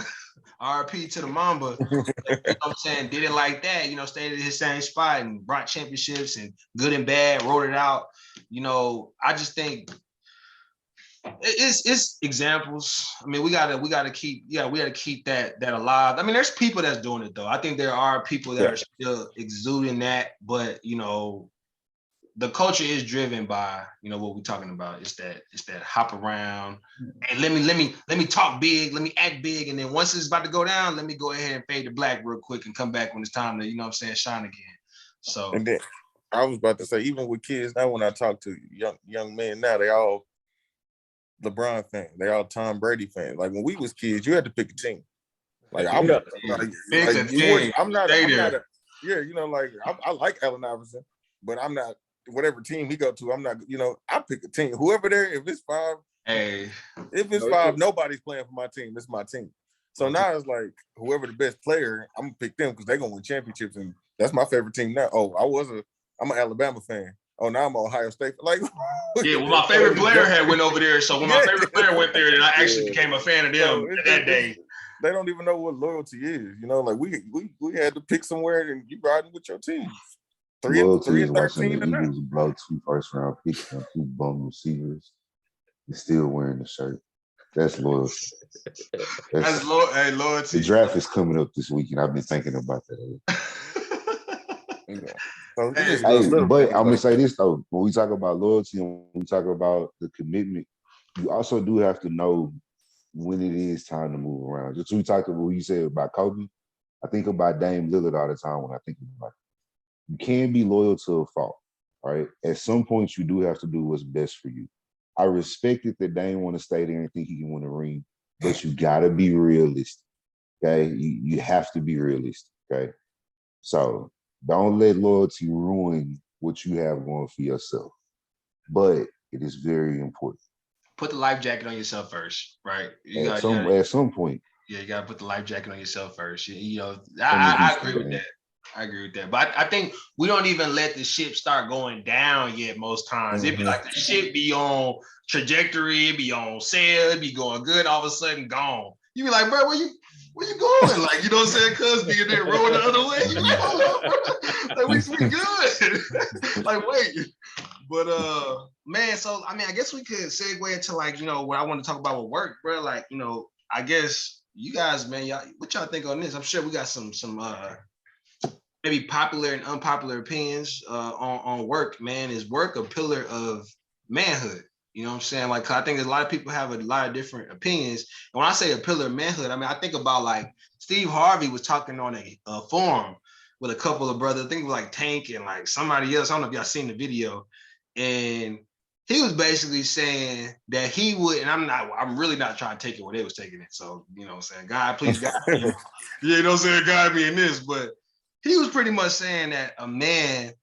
Speaker 3: RP to the Mamba, you know what I'm saying, did it like that, you know, stayed at his same spot and brought championships and good and bad, wrote it out. You know, I just think it's examples. I mean, we gotta keep that alive. I mean, there's people that's doing it though. I think there are people that are still exuding that, but you know, the culture is driven by, you know, what we're talking about. It's that hop around and let me talk big, let me act big, and then once it's about to go down, let me go ahead and fade to black real quick and come back when it's time to, you know what I'm saying, shine again. So,
Speaker 4: and then I was about to say, even with kids now, when I talk to young men now, they all LeBron fans, they all Tom Brady fans. Like when we was kids, you had to pick a team. Like I'm not, you know, like I like Allen Iverson, but I'm not. Whatever team he go to, I'm not, you know, I pick a team. Whoever there, if it's five, nobody's playing for my team. It's my team. So now it's like whoever the best player, I'm gonna pick them because they're gonna win championships, and that's my favorite team now. Oh, I'm an Alabama fan. Oh, now I'm Ohio State. Like,
Speaker 3: yeah, well, my favorite player had went over there. So when my favorite player went there, then I actually became a fan of them that day.
Speaker 4: They don't even know what loyalty is. You know, like we had to pick somewhere, and you riding with your team.
Speaker 2: Loyalty is watching the Eagles blow 2 first-round picks and 2 bum receivers and still wearing the shirt. That's loyalty.
Speaker 3: That's loyalty.
Speaker 2: The draft is coming up this week, and I've been thinking about that. But I'm gonna say this though: when we talk about loyalty and when we talk about the commitment, you also do have to know when it is time to move around. Just we talked about what you said about Kobe. I think about Dame Lillard all the time when I think about it. You can be loyal to a fault, right? At some point, you do have to do what's best for you. I respect it that Dame want to stay there and think he can win a ring, but you gotta be realistic, okay? You have to be realistic, okay? So don't let loyalty ruin what you have going for yourself. But it is very important.
Speaker 3: Put the life jacket on yourself first, right?
Speaker 2: At some point.
Speaker 3: Yeah, you gotta put the life jacket on yourself first. You know, I agree with that. I agree with that. But I think we don't even let the ship start going down yet most times. It'd be like the ship be on trajectory, it be on sail, it be going good, all of a sudden gone. You be like, bro, where you going? Like, you know what I'm saying? Cuz being there rowing the other way. You like, hold on, bro. Like we good. Like, wait. But man, so I mean, I guess we could segue into like, you know, what I want to talk about with work, bro. Like, you know, I guess you guys, man, what y'all think on this? I'm sure we got some maybe popular and unpopular opinions on work, man. Is work a pillar of manhood? You know what I'm saying? Like, I think a lot of people have a lot of different opinions. And when I say a pillar of manhood, I mean, I think about like Steve Harvey was talking on a forum with a couple of brothers. I think it was like Tank and like somebody else. I don't know if y'all seen the video. And he was basically saying that he would, and I'm really not trying to take it where they was taking it. So, you know what I'm saying? God, please guide me. Yeah, you know what I'm saying? Guide me in this. But he was pretty much saying that a man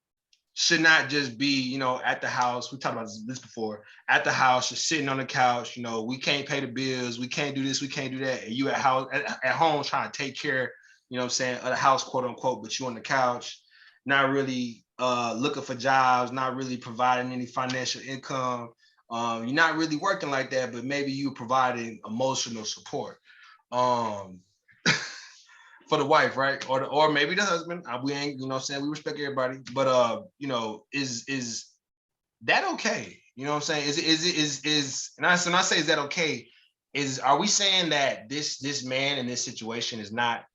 Speaker 3: should not just be, you know, at the house. We talked about this before, at the house, just sitting on the couch. You know, we can't pay the bills, we can't do this, we can't do that. And you at home trying to take care, you know what I'm saying, of the house, quote unquote, but you on the couch, not really looking for jobs, not really providing any financial income. You're not really working like that, but maybe you providing emotional support. Um, for the wife, right? Or maybe the husband. We ain't, you know what I'm saying? We respect everybody. But you know, is that okay? You know what I'm saying? And I say is that okay? Are we saying that this man in this situation is not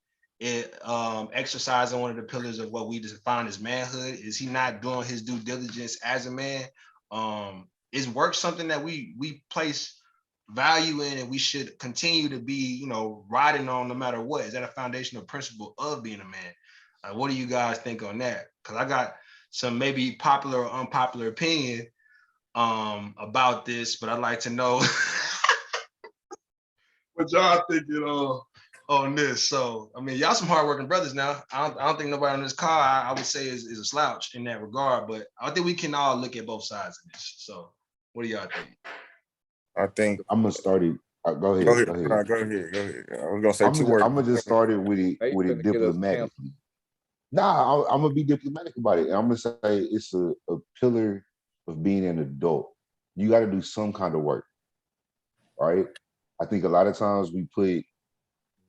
Speaker 3: exercising one of the pillars of what we define as manhood? Is he not doing his due diligence as a man? Is work something that we place value in and we should continue to be, you know, riding on no matter what? Is that a foundational principle of being a man? What do you guys think on that? Because I got some maybe popular or unpopular opinion about this, but I'd like to know what y'all thinking on this. So, I mean, y'all some hardworking brothers now. I don't think nobody on this call, I would say, is a slouch in that regard, but I think we can all look at both sides of this. So, what do y'all think?
Speaker 4: I think
Speaker 2: I'm gonna start it. Go ahead.
Speaker 4: Go ahead. I was gonna say two words.
Speaker 2: I'm gonna just start it with
Speaker 1: Hey, you
Speaker 2: it
Speaker 1: finna get us
Speaker 2: diplomatically. Nah, I'm gonna be diplomatic about it. And I'm gonna say it's a pillar of being an adult. You got to do some kind of work, right? I think a lot of times we put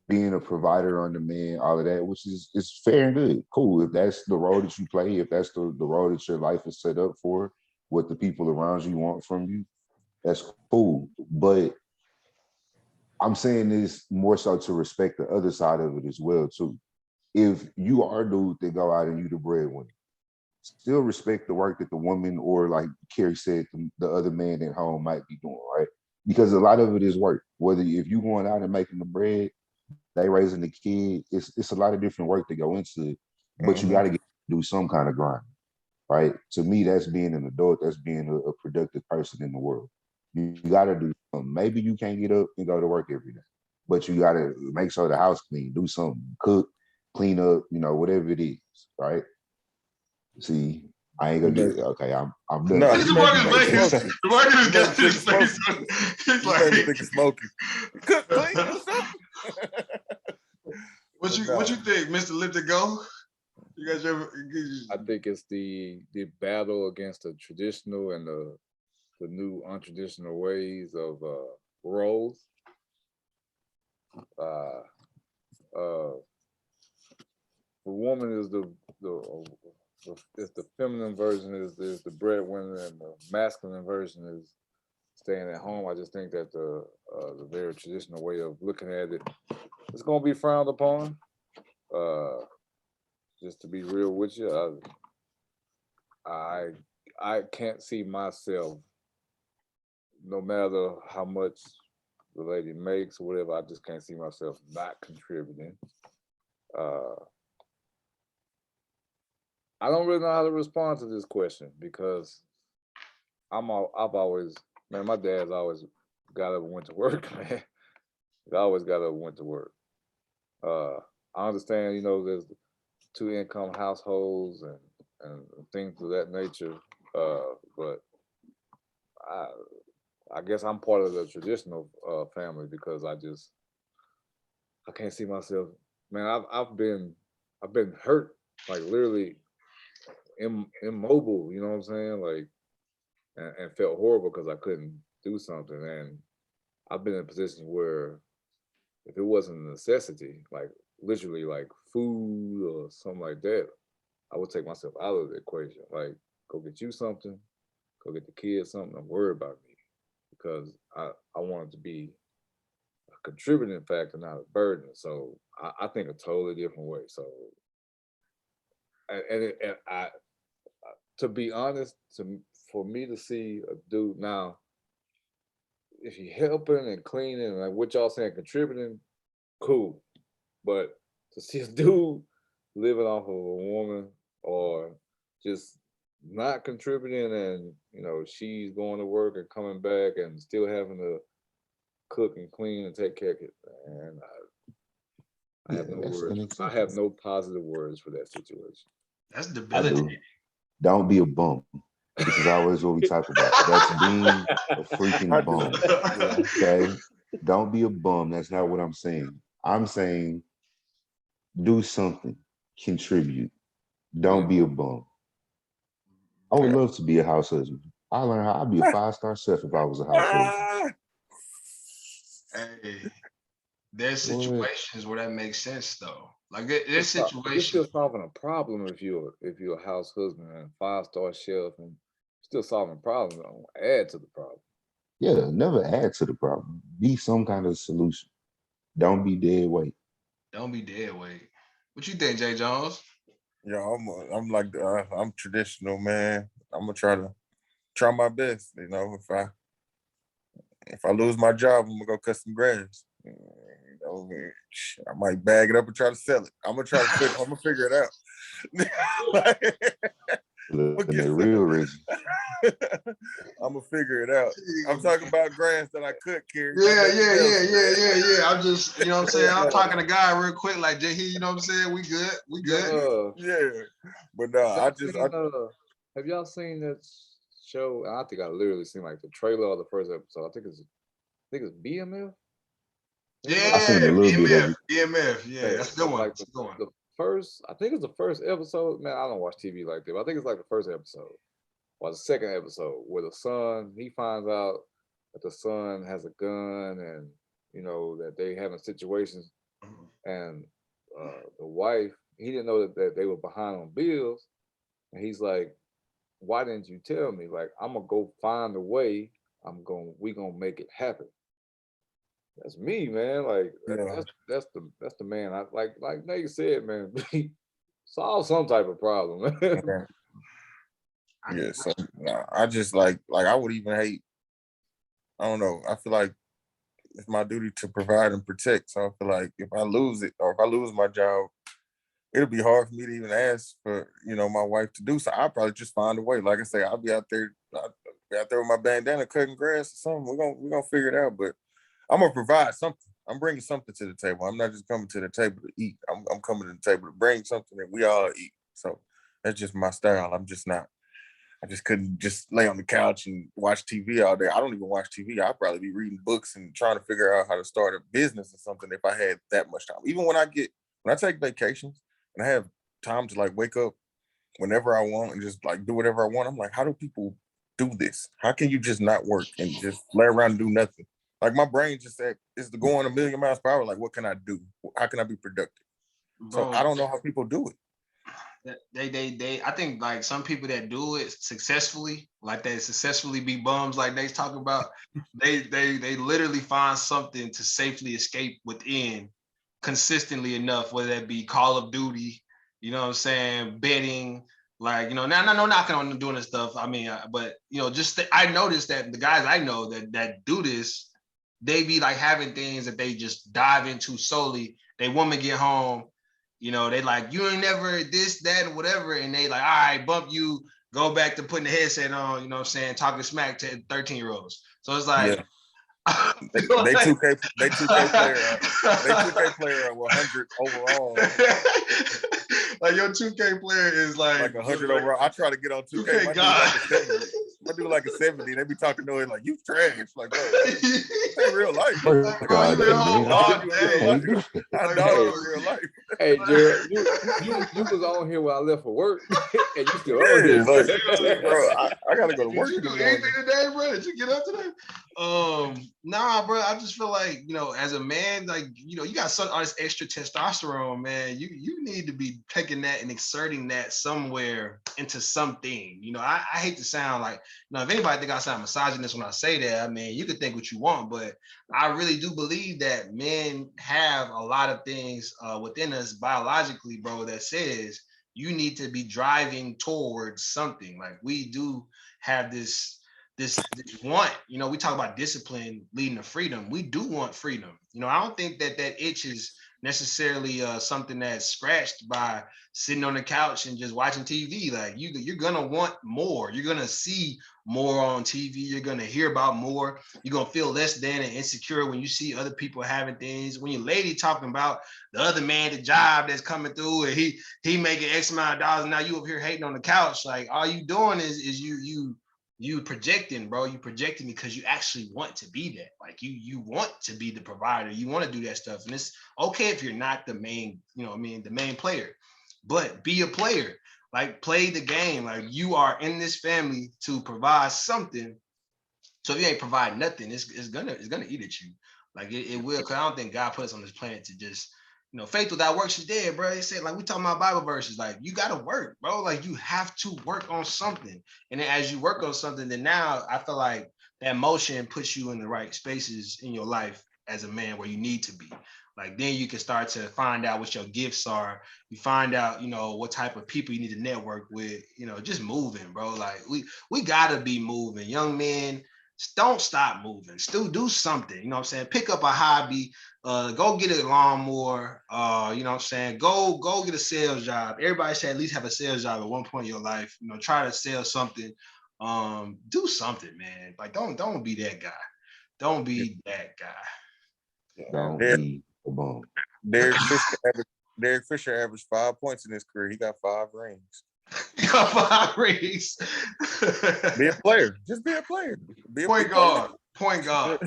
Speaker 2: being a provider on the man, all of that, which is fair and good, cool. If that's the role that you play, if that's the role that your life is set up for, what the people around you want from you, that's cool. But I'm saying this more so to respect the other side of it as well too. If you are a dude that go out and you the breadwinner, still respect the work that the woman or, like Carrie said, the other man at home might be doing, right? Because a lot of it is work. Whether if you going out and making the bread, they raising the kid, it's a lot of different work to go into it. But you got to do some kind of grind, right? To me, that's being an adult. That's being a productive person in the world. You got to do something. Maybe you can't get up and go to work every day, but you got to make sure the house clean, do something, cook, clean up, you know, whatever it is, right? See, I ain't gonna get it. Okay, I'm done.
Speaker 4: No,
Speaker 3: The market is got his face. He's like,
Speaker 4: smoky. Cook, clean, do something.
Speaker 3: What you think, Mr. Let It Go? You guys
Speaker 1: I think it's the battle against the traditional and the new untraditional ways of roles. The woman is the feminine version is the breadwinner, and the masculine version is staying at home. I just think that the very traditional way of looking at it is going to be frowned upon. Just to be real with you, I can't see myself, no matter how much the lady makes or whatever. I just can't see myself not contributing. I don't really know how to respond to this question because I've always, man, my dad's always got up and went to work, man. He always got up and went to work. I understand, you know, there's 2-income households and things of that nature. But I guess I'm part of the traditional family because I can't see myself, man. I've been hurt, like literally immobile, you know what I'm saying? Like, and felt horrible because I couldn't do something. And I've been in positions where if it wasn't a necessity, like literally like food or something like that, I would take myself out of the equation. Like, go get you something, go get the kids something, don't worry about me. Because I want it to be a contributing factor, not a burden. So I think a totally different way. So, and I, to be honest, for me to see a dude now, if he helping and cleaning, like what y'all saying, contributing, cool. But to see a dude living off of a woman or just not contributing, and she's going to work and coming back and still having to cook and clean and take care of it. And I
Speaker 2: Yeah,
Speaker 1: have no
Speaker 2: that's
Speaker 1: words. I have
Speaker 2: unacceptable.
Speaker 1: no positive words for that situation.
Speaker 3: That's
Speaker 2: I
Speaker 3: debilitating.
Speaker 2: do. Don't be a bum. This is always what we talk about. That's being a
Speaker 4: I
Speaker 2: freaking
Speaker 4: do.
Speaker 2: bum.
Speaker 4: Yeah.
Speaker 2: Okay. Don't be a bum. That's not what I'm saying. I'm saying do something, contribute.
Speaker 1: Yeah.
Speaker 2: Don't be a bum. I would love to be a house husband. I learned how I'd be a 5-star chef if I was a house husband.
Speaker 4: Ah,
Speaker 3: Hey, there's
Speaker 2: Boy,
Speaker 3: situations where that makes sense though. Like there's
Speaker 1: You're
Speaker 3: situations.
Speaker 1: still solving a problem if you're a house husband and 5-star chef, and still solving a problem. Don't add to the problem.
Speaker 2: yeah, never add to the problem. Be some kind of solution. Don't be dead weight.
Speaker 3: Don't be dead weight. What you think, Jay Jones?
Speaker 4: yeah, I'm like I'm traditional, man. I'm gonna try my best. If I lose my job, I'm gonna go cut some grass. I might bag it up and try to sell it. I'm gonna figure it out. I'm
Speaker 2: Look,
Speaker 4: gonna
Speaker 2: and
Speaker 4: get
Speaker 2: they're
Speaker 4: some.
Speaker 2: real Reggie.
Speaker 4: I'm gonna figure it out. I'm talking about grass that I could carry, not
Speaker 3: Yeah,
Speaker 4: nothing
Speaker 3: yeah,
Speaker 4: else,
Speaker 3: yeah, yeah,
Speaker 4: man.
Speaker 3: yeah, yeah. I'm just, you know what I'm saying? I'm
Speaker 1: Uh,
Speaker 3: talking to God real quick, like Jay, you know what I'm saying? We good, we
Speaker 1: yeah,
Speaker 3: good.
Speaker 4: Yeah, but no,
Speaker 1: y'all seen have y'all seen that show? I think I literally seen like the trailer of the first episode. I think it's BMF.
Speaker 2: I
Speaker 1: Anybody
Speaker 3: Yeah,
Speaker 2: seen
Speaker 1: seen
Speaker 2: a
Speaker 1: it?
Speaker 2: little bit of
Speaker 3: EMF,
Speaker 2: it.
Speaker 3: EMF. Yeah,
Speaker 1: Okay,
Speaker 3: that's a good
Speaker 1: of
Speaker 3: one.
Speaker 1: like
Speaker 3: That's a good one.
Speaker 1: the first. I think it's the first episode. Man, I don't watch TV like that. But I think it's like the first episode or the second episode where the son he finds out that the son has a gun, and that they having situations, and the wife, he didn't know that they were behind on bills, and he's like, why didn't you tell me? Like, I'm gonna go find a way. We gonna make it happen. That's me, man. Like
Speaker 4: yeah,
Speaker 1: that's the man. I like Nate said, man. Solve some type of problem, man.
Speaker 4: yeah.
Speaker 3: I,
Speaker 4: Yeah, so nah, I just like I would even hate. I don't know. I feel like it's my duty to provide and protect. So I feel like if I lose it or if I lose my job, it'll be hard for me to even ask for my wife to do so. I'll probably just find a way. Like I say, I'll be out there. I'll be out there with my bandana cutting grass or something. We're gonna figure it out. But I'm gonna provide something. I'm bringing something to the table. I'm not just coming to the table to eat. I'm coming to the table to bring something that we all eat. So that's just my style. I'm just not. I just couldn't just lay on the couch and watch TV all day. I don't even watch TV. I'd probably be reading books and trying to figure out how to start a business or something if I had that much time. Even when I take vacations and I have time to like wake up whenever I want and just like do whatever I want, I'm like, how do people do this? How can you just not work and just lay around and do nothing? Like my brain just said, is to go on a million miles per hour. Like, what can I do? How can I be productive? So
Speaker 3: bro,
Speaker 4: I don't know how people do it.
Speaker 3: they I think like some people that do it successfully, like they successfully be bums, like they talk about, they literally find something to safely escape within consistently enough, whether that be Call of Duty, you know what I'm saying, betting, like, now no knocking on doing this stuff. I mean, but I noticed that the guys I know that do this, they be like having things that they just dive into solely. They woman get home, they like, you ain't never this, that, and whatever. And they like, all right, bump you, go back to putting the headset on, you know what I'm saying, talking smack to 13-year-olds. So it's like,
Speaker 4: Yeah. They 2K they 2K player they 2K player at 100 overall.
Speaker 3: like your 2K player is like
Speaker 4: 100 overall. I try to get on 2K.
Speaker 3: 2K
Speaker 4: My dude
Speaker 3: God.
Speaker 4: like a 70. My dude like a 70. They be talking to him like, you trash. Like, bro, this ain't real life.
Speaker 2: Work
Speaker 3: Like, bro,
Speaker 2: all
Speaker 3: you
Speaker 2: day,
Speaker 3: been
Speaker 4: I
Speaker 3: home
Speaker 2: man.
Speaker 3: all
Speaker 4: dog you in real
Speaker 3: day.
Speaker 2: Can't
Speaker 4: life.
Speaker 2: do that.
Speaker 4: I
Speaker 3: Like,
Speaker 4: dog
Speaker 1: Hey,
Speaker 3: bro,
Speaker 4: you in real life.
Speaker 1: hey, Jared, you was on here when I left for work, and you still on
Speaker 4: Yeah, like,
Speaker 1: here.
Speaker 4: bro, I gotta go to
Speaker 3: did
Speaker 4: work
Speaker 3: you
Speaker 4: in the
Speaker 3: do anything
Speaker 4: morning.
Speaker 3: today, bro? Did you get up today? Nah, bro. I just feel like, as a man, like, you got all this extra testosterone, man. You need to be taking that and exerting that somewhere into something. I hate to sound like, if anybody think I sound misogynist when I say that, I mean, you can think what you want, but I really do believe that men have a lot of things within us biologically, bro, that says you need to be driving towards something. Like, we do have this want, we talk about discipline leading to freedom. We do want freedom. I don't think that itch is necessarily something that's scratched by sitting on the couch and just watching TV. Like you're gonna want more. You're gonna see more on TV. You're gonna hear about more. You're gonna feel less than and insecure when you see other people having things. When your lady talking about the other man, the job that's coming through, and he making X amount of dollars, and now you over here hating on the couch. Like all you doing is you projecting, bro. You projecting because you actually want to be that. Like you want to be the provider. You want to do that stuff. And it's okay if you're not the main, the main player, but be a player. Like play the game. Like you are in this family to provide something. So if you ain't provide nothing, it's gonna eat at you. Like it will. Cause I don't think God put us on this planet to just, faith without works is dead, bro. He said, like, we talking about Bible verses, like you gotta work, bro. Like you have to work on something. And then as you work on something, then now I feel like that motion puts you in the right spaces in your life as a man where you need to be. Like then you can start to find out what your gifts are. You find out, what type of people you need to network with, just moving, bro. Like we gotta be moving. Young men, don't stop moving. Still do something. You know what I'm saying? Pick up a hobby. Go get a lawnmower. You know what I'm saying? Go get a sales job. Everybody should at least have a sales job at one point in your life. Try to sell something. Do something, man. Like don't be that guy. Don't be that guy.
Speaker 2: Don't
Speaker 4: Derek,
Speaker 2: be a bum.
Speaker 4: Derek Fisher averaged 5 points in his career. He got 5 rings.
Speaker 3: Got 5 rings.
Speaker 4: Be a player. Just be a player. Be a
Speaker 3: Point guard. Point guard.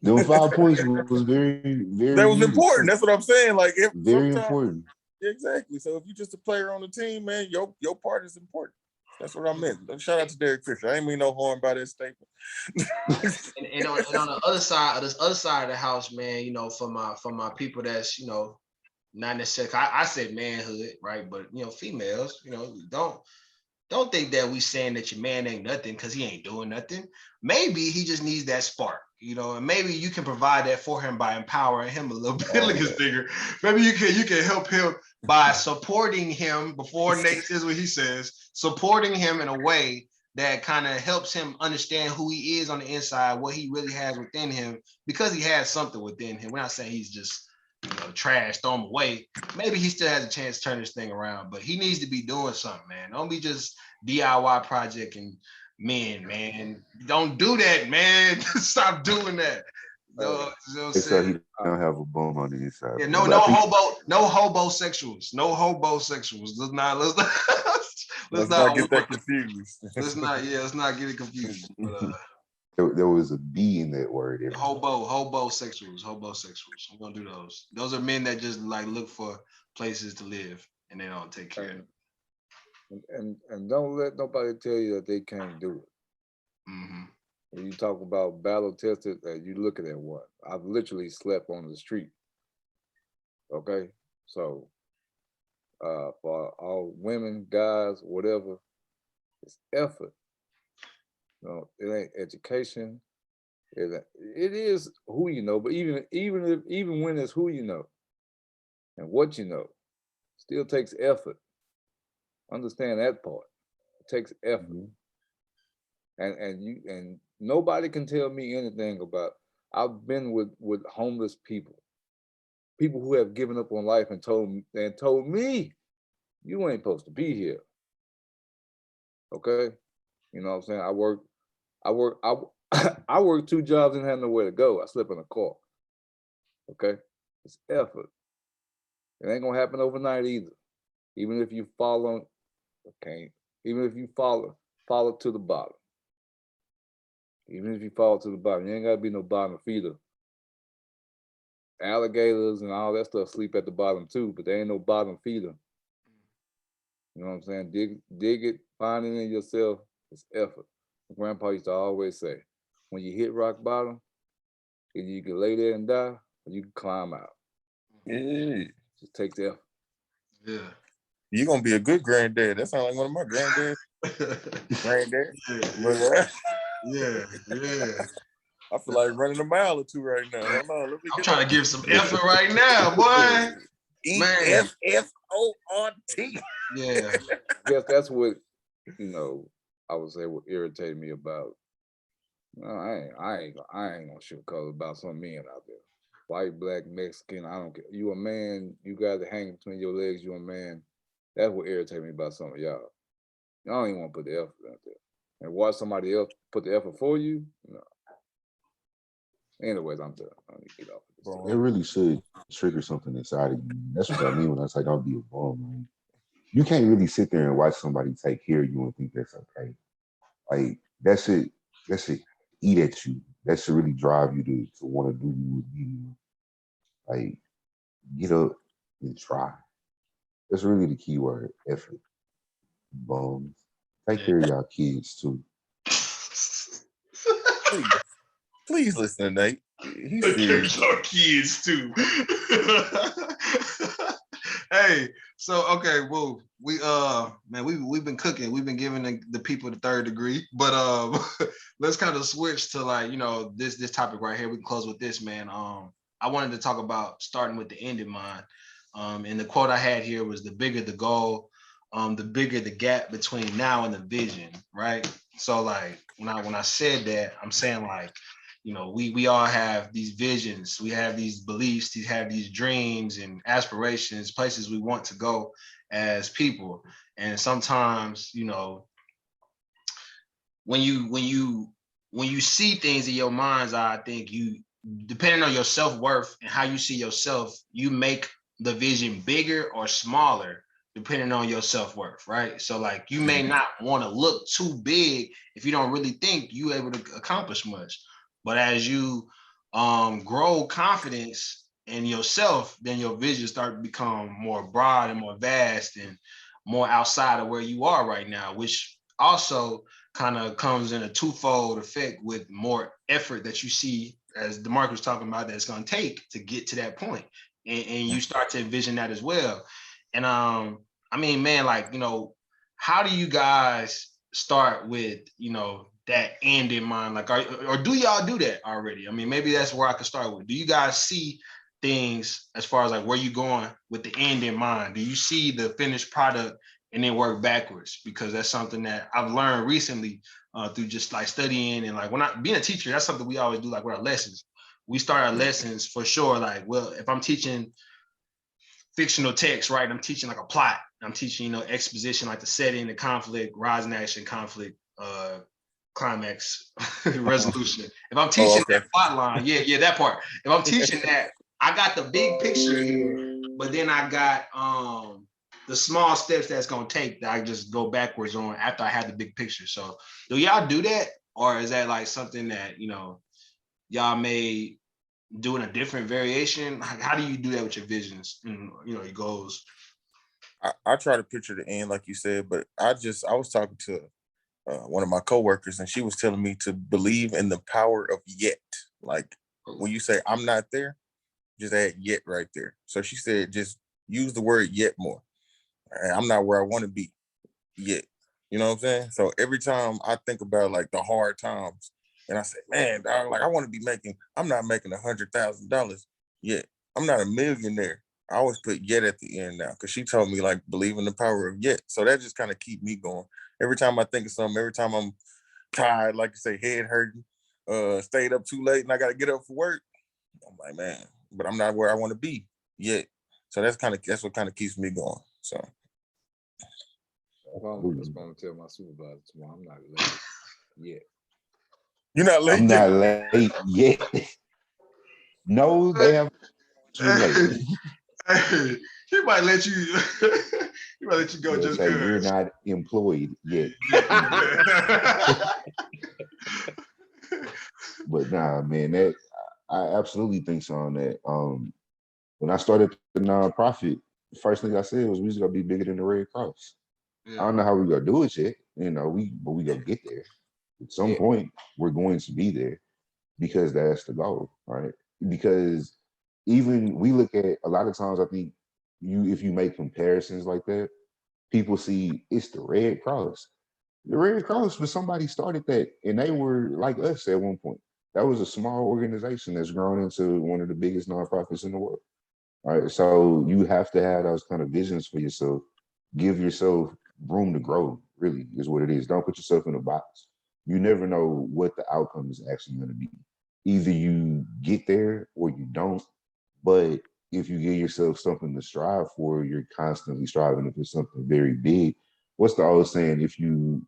Speaker 2: Them 5 points was very, very
Speaker 4: That was
Speaker 2: needed,
Speaker 4: important.
Speaker 2: too.
Speaker 4: That's what I'm saying. Like if
Speaker 2: Very important.
Speaker 4: Exactly. So if you're just a player on the team, man, your part is important. That's what I meant. Shout out to Derek Fisher. I ain't mean no harm by that statement.
Speaker 3: and on the other side of this other side of the house, man, for my people that's not necessarily, I said manhood, right? But females, don't think that we saying that your man ain't nothing because he ain't doing nothing. Maybe he just needs that spark, and maybe you can provide that for him by empowering him a little bit. Look at his finger. Maybe you can help him by supporting him before Nate says what he says, supporting him in a way that kind of helps him understand who he is on the inside, what he really has within him, because he has something within him. We're not saying he's just trash, throw him away. Maybe he still has a chance to turn this thing around, but he needs to be doing something, man. Don't be just DIY project and man. Don't do that, man. Stop doing that. No,
Speaker 2: So he don't have a bum on the inside.
Speaker 3: Yeah, no hobosexuals. No hobosexuals. Let's
Speaker 4: not get that confused.
Speaker 3: Let's not get it confused. But
Speaker 2: there was a B in that word.
Speaker 3: Hobosexuals. I'm gonna do those. Those are men that just like look for places to live and they don't take care of it.
Speaker 1: And don't let nobody tell you that they can't do it.
Speaker 3: Mm-hmm.
Speaker 1: When you talk about battle tested, you looking at one. I've literally slept on the street. Okay, so for all women, guys, whatever, it's effort. It ain't education. It is who you know, but even when it's who you know and what you know, still takes effort. Understand that part. It takes effort. Mm-hmm. And nobody can tell me anything about. I've been with homeless people who have given up on life and told me, you ain't supposed to be here. Okay, you know what I'm saying? I worked 2 jobs and had nowhere to go. I slept in a car. Okay, it's effort. It ain't gonna happen overnight either. Even if you follow, even if you follow to the bottom. Even if you fall to the bottom, you ain't gotta be no bottom feeder. Alligators and all that stuff sleep at the bottom too, but there ain't no bottom feeder. You know what I'm saying? Dig it, find it in yourself. It's effort. My grandpa used to always say, when you hit rock bottom, either you can lay there and die, or you can climb out.
Speaker 4: Yeah.
Speaker 1: Just take the effort.
Speaker 3: Yeah.
Speaker 4: You're gonna be a good granddad. That sounds like one of my granddads. Granddad.
Speaker 3: Yeah.
Speaker 4: I feel like running a mile or 2 right now. Hold on, let me
Speaker 3: I'm trying to give some effort right now, boy.
Speaker 4: EFFORT.
Speaker 3: Yeah.
Speaker 1: I guess that's what, I would say what irritated me about. I ain't gonna sugarcoat about some men out there. white, black, Mexican, I don't care. You a man, you got to hang between your legs, you a man. That's what irritates me about some of y'all. Y'all don't even want to put the effort out there. And watch somebody else put the effort for you. No. Anyways, I'm done. I need to get off of this.
Speaker 4: Bro,
Speaker 2: It really should trigger something inside of you. That's what I mean when I say don't be a bum, man. You can't really sit there and watch somebody take care of you and think that's okay. Like that should eat at you. That should really drive you to want to do more. Like get up and try. That's really the key word, effort. Bums. Take care of y'all kids too.
Speaker 4: please listen to Nate. He's
Speaker 3: Take care
Speaker 4: serious.
Speaker 3: of your kids too. Hey, so okay, well, we've been cooking, we've been giving the people the third degree, but let's kind of switch to like, you know, this topic right here. We can close with this, man. I wanted to talk about starting with the end in mind. And the quote I had here was the bigger the goal, the bigger the gap between now and the vision, right? So like when I said that, I'm saying like, you know, we all have these visions, we have these beliefs, we have these dreams and aspirations, places we want to go as people. And sometimes, you know, when you see things in your mind's eye, I think you, depending on your self-worth and how you see yourself, you make the vision bigger or smaller depending on your self-worth, right? So like you may not want to look too big if you don't really think you able to accomplish much. But as you grow confidence in yourself, then your vision start to become more broad and more vast and more outside of where you are right now, which also kind of comes in a twofold effect with more effort that you see, as DeMarcus was talking about, that it's going to take to get to that point. And you start to envision that as well. And I mean, man, like, you know, how do you guys start with, you know, that end in mind? Like, or do y'all do that already? I mean, maybe that's where I could start with. Do you guys see things as far as like where you going with the end in mind? Do you see the finished product and then work backwards? Because that's something that I've learned recently through just like studying and like when I being a teacher, that's something we always do like with our lessons. We start our lessons for sure. Like, well, if I'm teaching fictional text, right? I'm teaching like a plot. I'm teaching, you know, exposition, like the setting, the conflict, rise and action, conflict, climax, resolution. If I'm teaching
Speaker 4: okay.
Speaker 3: that plot line, yeah, that part. If I'm teaching that, I got the big picture here, but then I got the small steps that's gonna take that I just go backwards on after I have the big picture. So do y'all do that? Or is that like something that, you know, y'all may doing a different variation? How do you do that with your visions and, you know, your goals?
Speaker 4: I try to picture the end, like you said, but I was talking to one of my coworkers, and she was telling me to believe in the power of yet. Like when you say I'm not there, just add yet right there. So she said, just use the word yet more. I'm not where I want to be yet. You know what I'm saying? So every time I think about like the hard times, and I say, man, dog, like I want to be making. I'm not making $100,000 yet. I'm not a millionaire. I always put yet at the end now because she told me like believe in the power of yet. So that just kind of keep me going. Every time I think of something, every time I'm tired, like you say, head hurting, stayed up too late, and I got to get up for work. I'm like, man, but I'm not where I want to be yet. So that's what kind of keeps me going. So.
Speaker 1: That's what I'm gonna tell my supervisor tomorrow. I'm not late yet.
Speaker 4: You're not late
Speaker 2: I'm
Speaker 4: yet.
Speaker 2: not late yet. No, they have you late.
Speaker 3: Hey, he might let you he might let you go
Speaker 2: They'll
Speaker 3: just
Speaker 2: say you're
Speaker 3: because.
Speaker 2: not employed yet. But nah, man, that I absolutely think so on that. When I started the nonprofit, the first thing I said was we just gonna be bigger than the Red Cross. I don't know how we're gonna do it yet, you know, but we gonna get there. At some point, we're going to be there because that's the goal, right? Because even we look at a lot of times, I think if you make comparisons like that, people see it's the Red Cross. The Red Cross was somebody started that, and they were like us at one point. That was a small organization that's grown into one of the biggest nonprofits in the world. All right, so you have to have those kind of visions for yourself. Give yourself room to grow. Really, is what it is. Don't put yourself in a box. You never know what the outcome is actually going to be. Either you get there or you don't, But if you give yourself something to strive for, you're constantly striving. If it's something very big, what's the old saying? If you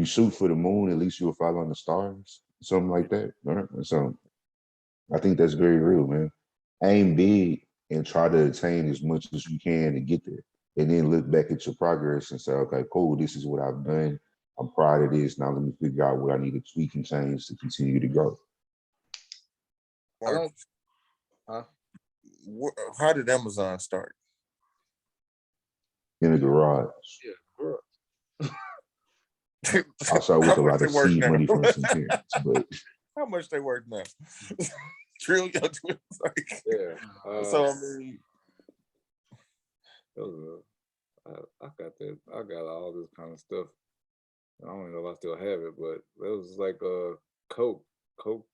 Speaker 2: shoot for the moon, at least you'll fall on the stars, something like that. Right? So I think that's very real, man. Aim big and try to attain as much as you can to get there. And then look back at your progress and say, okay, cool, this is what I've done. I'm proud of this. Now let me figure out what I need to tweak and change to continue to grow.
Speaker 1: I don't. Huh?
Speaker 4: How did Amazon start?
Speaker 2: In the garage.
Speaker 1: Yeah, bro.
Speaker 2: Also with
Speaker 4: How
Speaker 2: a
Speaker 4: much
Speaker 2: lot
Speaker 4: they
Speaker 2: of
Speaker 4: worth
Speaker 2: seed
Speaker 4: now?
Speaker 2: money from some parents. But
Speaker 4: How much they worth now? Trillion. Like,
Speaker 1: Yeah.
Speaker 4: so I mean,
Speaker 1: I got that. I got all this kind of stuff. I don't even know if I still have it, but it was like Coke. Coke.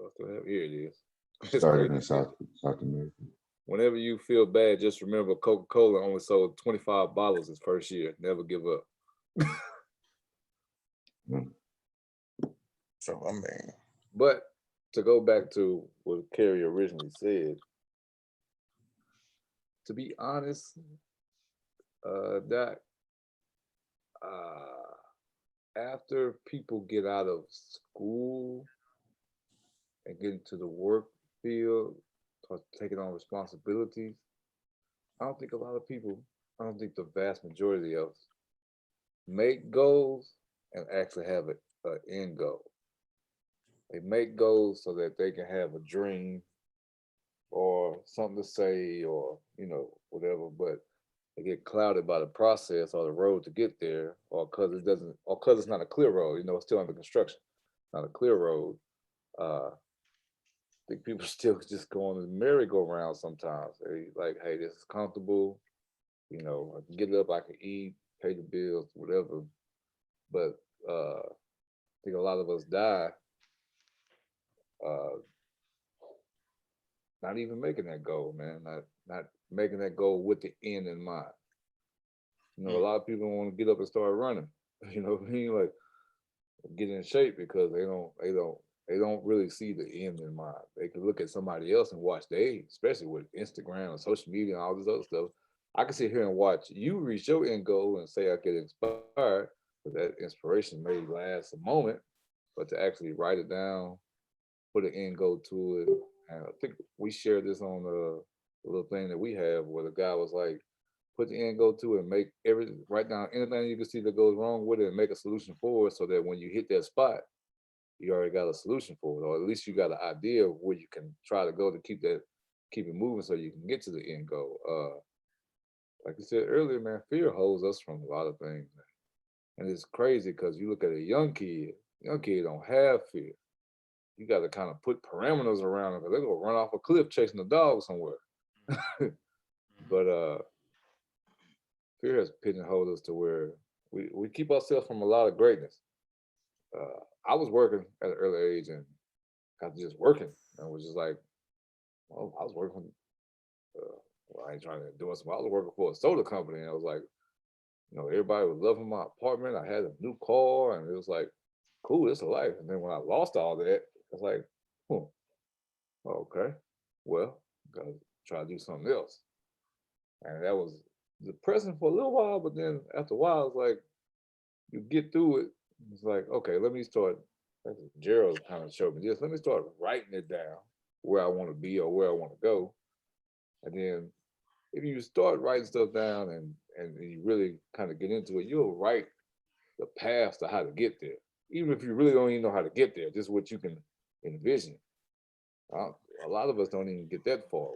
Speaker 1: I still have. Here it is. It's
Speaker 2: started
Speaker 1: crazy.
Speaker 2: in South America.
Speaker 1: Whenever you feel bad, just remember Coca-Cola only sold 25 bottles his first year. Never give up.
Speaker 4: so I mean,
Speaker 1: But to go back to what Kerry originally said, to be honest, that after people get out of school and get into the work field, start taking on responsibilities, I don't think a lot of people, I don't think the vast majority of us make goals and actually have an end goal. They make goals so that they can have a dream or something to say or, whatever, but they get clouded by the process or the road to get there, or because it doesn't, or because it's not a clear road, it's still under construction, not a clear road. I think people still just go on the merry-go-round sometimes. They like, hey, this is comfortable, I can get up, I can eat, pay the bills, whatever. But I think a lot of us die uh, not even making that goal, man. Not making that goal with the end in mind. A lot of people want to get up and start running. You know what I mean? Like get in shape because they don't really see the end in mind. They can look at somebody else and watch especially with Instagram and social media and all this other stuff. I can sit here and watch you reach your end goal and say I get inspired, but that inspiration may last a moment, but to actually write it down, put an end goal to it. And I think we shared this on the little thing that we have where the guy was like, put the end goal to it and write down anything you can see that goes wrong with it and make a solution for it so that when you hit that spot, you already got a solution for it, or at least you got an idea of where you can try to go to keep it moving so you can get to the end goal. Like you said earlier, man, fear holds us from a lot of things. And it's crazy because you look at a young kid don't have fear. You got to kind of put parameters around it because they're gonna run off a cliff chasing a dog somewhere. But fear has pigeonholed us to where we keep ourselves from a lot of greatness. I was working at an early age and got just working and was just like, well, I was working. Well, I ain't trying to do something. I was working for a soda company, and I was like, everybody was loving my apartment. I had a new car, and it was like, cool, it's a life. And then when I lost all that, it's like, okay, well, gotta try to do something else. And that was depressing for a little while, but then after a while, it's like you get through it. It's like, okay, let me start. Gerald kind of showed me this. Let me start writing it down where I want to be or where I want to go. And then if you start writing stuff down and you really kind of get into it, you'll write the path to how to get there. Even if you really don't even know how to get there, just what you can envision. A lot of us don't even get that far.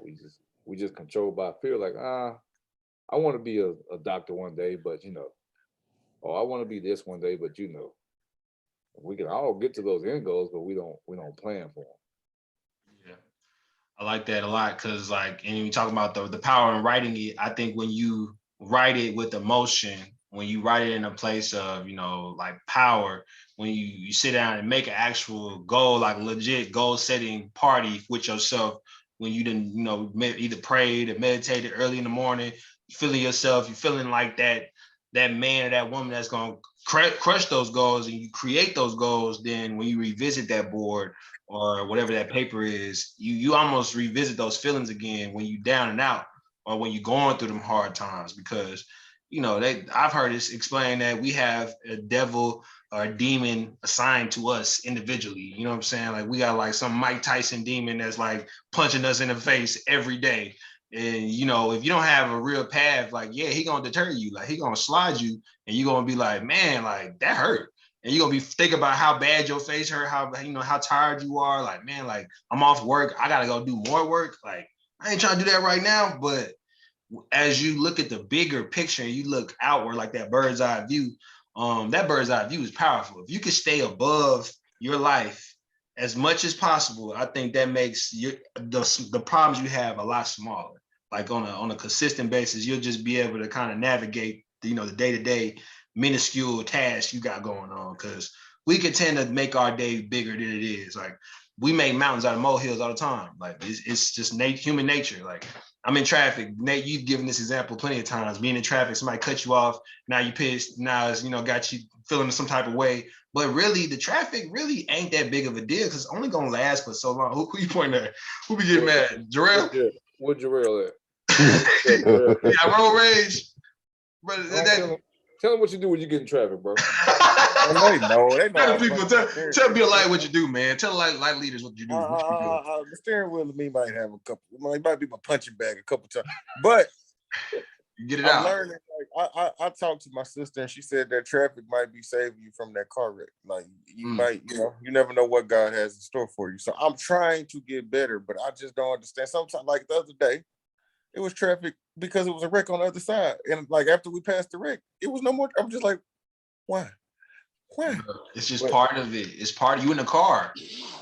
Speaker 1: We just controlled by fear. Like, I want to be a doctor one day, but or I want to be this one day, but we can all get to those end goals, but we don't plan for them.
Speaker 3: Yeah, I like that a lot because, like, and you talk about the power in writing it. I think when you write it with emotion, when you write it in a place of like power, when you sit down and make an actual goal, like legit goal setting party with yourself, when you didn't either prayed or meditated early in the morning, you feeling yourself, you feeling like that man or that woman that's gonna crush those goals, and you create those goals. Then when you revisit that board or whatever that paper is, you almost revisit those feelings again when you down and out or when you're going through them hard times, because I've heard it explained that we have a devil or a demon assigned to us individually. You know what I'm saying? Like we got like some Mike Tyson demon that's like punching us in the face every day. And if you don't have a real path, like he gonna deter you, like he gonna slide you, and you gonna be like, man, like that hurt. And you're gonna be thinking about how bad your face hurt, how tired you are. Like, man, like I'm off work, I gotta go do more work. Like, I ain't trying to do that right now. But as you look at the bigger picture and you look outward, like that bird's eye view, that bird's eye view is powerful. If you can stay above your life as much as possible, I think that makes the problems you have a lot smaller. Like on a consistent basis, you'll just be able to kind of navigate the day-to-day minuscule tasks you got going on, because we can tend to make our day bigger than it is. Like we make mountains out of molehills all the time. Like it's just human nature. Like I'm in traffic. Nate, you've given this example plenty of times. Being in traffic, somebody cut you off. Now you pissed. Now it's got you feeling some type of way. But really, the traffic really ain't that big of a deal because it's only gonna last for so long. Who you pointing at? Who be getting mad? Jarrell?
Speaker 1: Where Jarrell at?
Speaker 3: Yeah, road rage. Brother,
Speaker 1: tell them what you do when you get in traffic, bro.
Speaker 4: They know.
Speaker 3: Tell people, tell me like what you do, man. Tell light leaders what you do.
Speaker 4: The steering wheel of me might have a couple. It might be my punching bag a couple times, but
Speaker 3: you get it
Speaker 4: I'm
Speaker 3: out.
Speaker 4: learning. Like I talked to my sister, and she said that traffic might be saving you from that car wreck. Like you might, you never know what God has in store for you. So I'm trying to get better, but I just don't understand. Sometimes, like the other day, it was traffic because it was a wreck on the other side, and like after we passed the wreck, it was no more. I'm just like, why?
Speaker 3: It's just part of it. It's part of you in the car.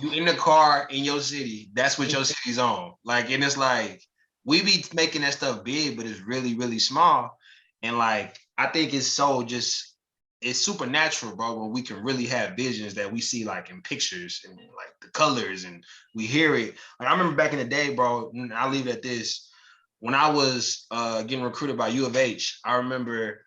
Speaker 3: You in the car in your city. That's what your city's on. Like, and it's like we be making that stuff big, but it's really, really small. And like, I think it's supernatural, bro, when we can really have visions that we see like in pictures and like the colors and we hear it. Like I remember back in the day, bro, and I'll leave it at this. When I was getting recruited by U of H, I remember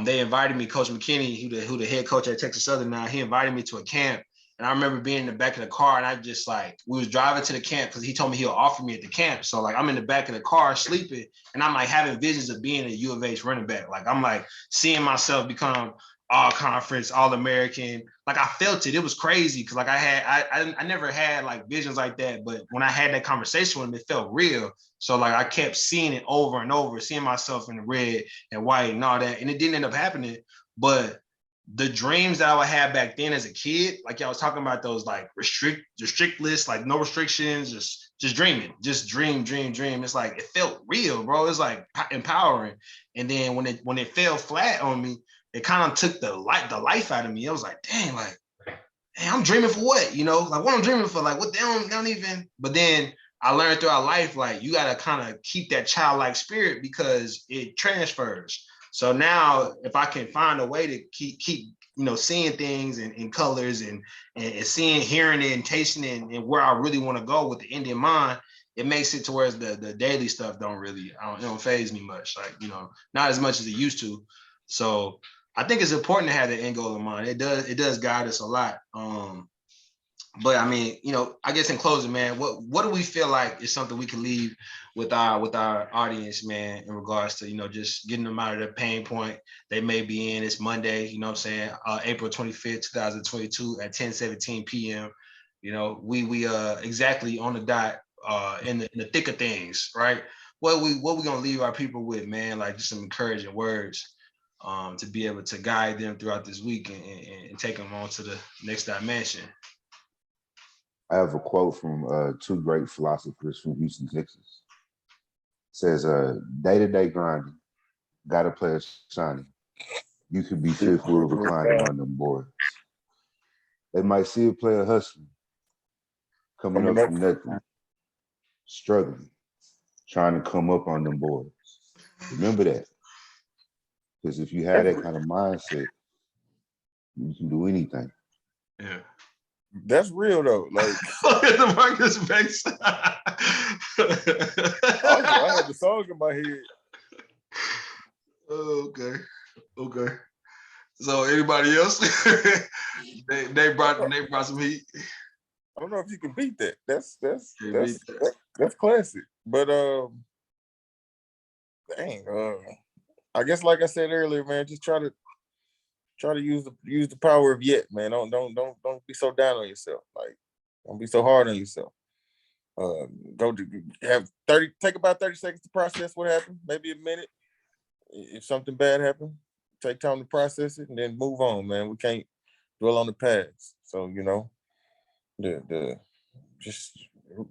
Speaker 3: they invited me, Coach McKinney, who the head coach at Texas Southern now, he invited me to a camp. And I remember being in the back of the car, and I just like, we was driving to the camp because he told me he'll offer me at the camp. So like I'm in the back of the car sleeping, and I'm like having visions of being a U of H running back. Like I'm like seeing myself become all conference, all American. Like I felt it. It was crazy because like I never had like visions like that. But when I had that conversation with him, it felt real. So like I kept seeing it over and over, seeing myself in the red and white and all that. And it didn't end up happening. But the dreams that I would have back then as a kid, like y'all was talking about those like restrict lists, like no restrictions, just dreaming, just dream. It's like it felt real, bro. It's like empowering. And then when it fell flat on me, it kind of took the life out of me. I was like, dang, like, hey, I'm dreaming for what? Like what I'm dreaming for, like what they don't even. But then I learned throughout life, like you gotta kind of keep that childlike spirit because it transfers. So now if I can find a way to keep seeing things in colors and seeing, hearing it and tasting it and where I really want to go with the end in mind, it makes it to where the daily stuff it don't faze me much. Like, not as much as it used to. So I think it's important to have that end goal in mind. It does guide us a lot. But I mean, I guess in closing, man, what do we feel like is something we can leave with our audience, man, in regards to, just getting them out of the pain point they may be in. It's Monday, you know what I'm saying? April 25th, 2022 at 10:17 p.m. We exactly on the dot in the thick of things, right? What we gonna leave our people with, man? Like just some encouraging words to be able to guide them throughout this week and take them on to the next dimension.
Speaker 2: I have a quote from two great philosophers from Houston, Texas. It says, day-to-day grinding, gotta play a shiny. You could be fifth wheel reclining on them boards. They might see a player hustling, coming up from nothing, struggling, trying to come up on them boards. Remember that. Because if you have that kind of mindset, you can do anything.
Speaker 3: Yeah.
Speaker 4: That's real though. Like
Speaker 3: the Marcus Banks.
Speaker 4: I had the song in my head.
Speaker 3: Okay. So anybody else? they brought some heat.
Speaker 4: I don't know if you can beat that. That's
Speaker 3: Can't beat that.
Speaker 4: that's classic. But dang, I guess like I said earlier, man, just try to use the power of yet, man. Don't be so down on yourself. Like, don't be so hard on yourself. Take about 30 seconds to process what happened, maybe a minute. If something bad happened, take time to process it and then move on, man. We can't dwell on the past. So, you know, just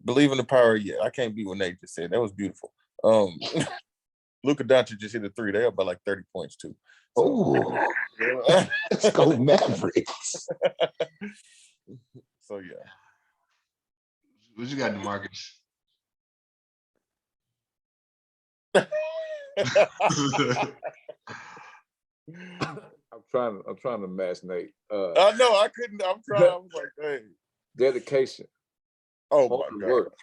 Speaker 4: believe in the power of yet. I can't beat what Nate just said. That was beautiful. Luka Doncic just hit a 3. They up by like 30 points too. So,
Speaker 2: Oh, let's go Mavericks.
Speaker 4: So yeah.
Speaker 3: What you got, DeMarcus?
Speaker 1: I'm trying to match Nate.
Speaker 4: I know I couldn't. I'm trying. I was like, hey,
Speaker 1: dedication.
Speaker 4: oh
Speaker 1: hard
Speaker 4: my God.
Speaker 1: work,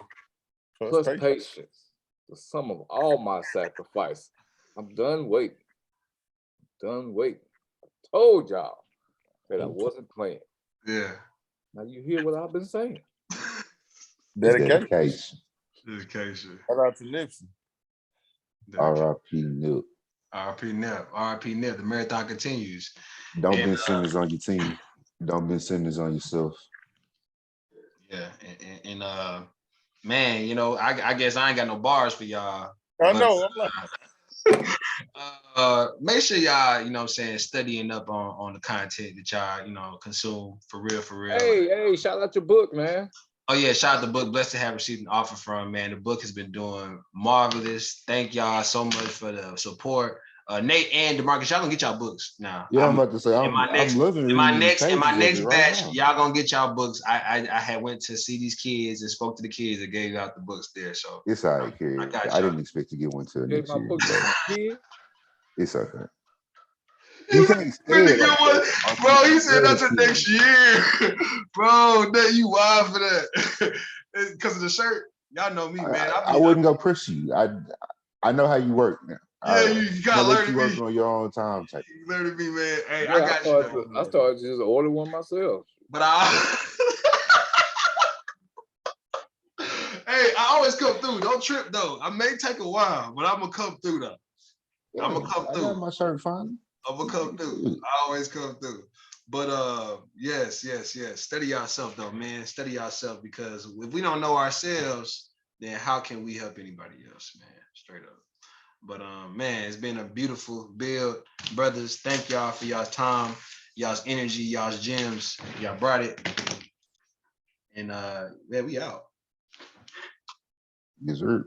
Speaker 1: plus
Speaker 4: patience.
Speaker 1: patience. The sum of all my sacrifice. I'm done waiting. Done waiting. I told y'all that I wasn't playing.
Speaker 3: Yeah.
Speaker 1: Now you hear what I've been saying.
Speaker 2: Dedication.
Speaker 3: Dedication.
Speaker 4: Shout out to Nipsey.
Speaker 2: R.I.P. Nip.
Speaker 3: R.I.P. Nip. R.I.P. Nip. The marathon continues.
Speaker 2: Don't
Speaker 3: And,
Speaker 2: Ben Simmons on your team. Don't Ben Simmons on yourself.
Speaker 3: Yeah, and man, you know, I guess I ain't got no bars for y'all.
Speaker 4: I
Speaker 3: but,
Speaker 4: know. I'm like,
Speaker 3: make sure y'all, you know what I'm saying, studying up on the content that y'all, you know, consume for real.
Speaker 1: Hey, shout out your book, man.
Speaker 3: Oh yeah, shout out the book. Blessed to have received an offer from, man. The book has been doing marvelous. Thank y'all so much for the support. Nate and DeMarcus, y'all gonna get y'all books now.
Speaker 2: Yeah, I'm about to say
Speaker 3: in my next batch, y'all gonna get y'all books. I had went to see these kids and spoke to the kids and gave out the books there. So
Speaker 2: it's all right, kid. I didn't expect to get one till next year. So it's okay. You can't say it like
Speaker 3: one,
Speaker 2: that.
Speaker 3: bro. He said that's the next year, bro. That you wild for that because of the shirt. Y'all know me, man.
Speaker 2: I wouldn't go push you. I know how you work now.
Speaker 3: Yeah, you gotta learn to
Speaker 2: work
Speaker 3: be
Speaker 2: on your own time. Type.
Speaker 3: You learn to be, man. Hey,
Speaker 1: yeah,
Speaker 3: I got
Speaker 1: I started to just order one myself.
Speaker 3: But hey, I always come through. Don't trip though. I may take a while, but I'm gonna come through though.
Speaker 2: Yeah,
Speaker 3: I'm gonna come through.
Speaker 2: I got my shirt fine.
Speaker 3: I'm gonna come through. I always come through. But yes. Study yourself though, man. Study yourself, because if we don't know ourselves, then how can we help anybody else, man? Straight up. But man, it's been a beautiful build, brothers. Thank y'all for y'all's time, y'all's energy, y'all's gems. Y'all brought it. And yeah, we out.
Speaker 2: Yes, sir.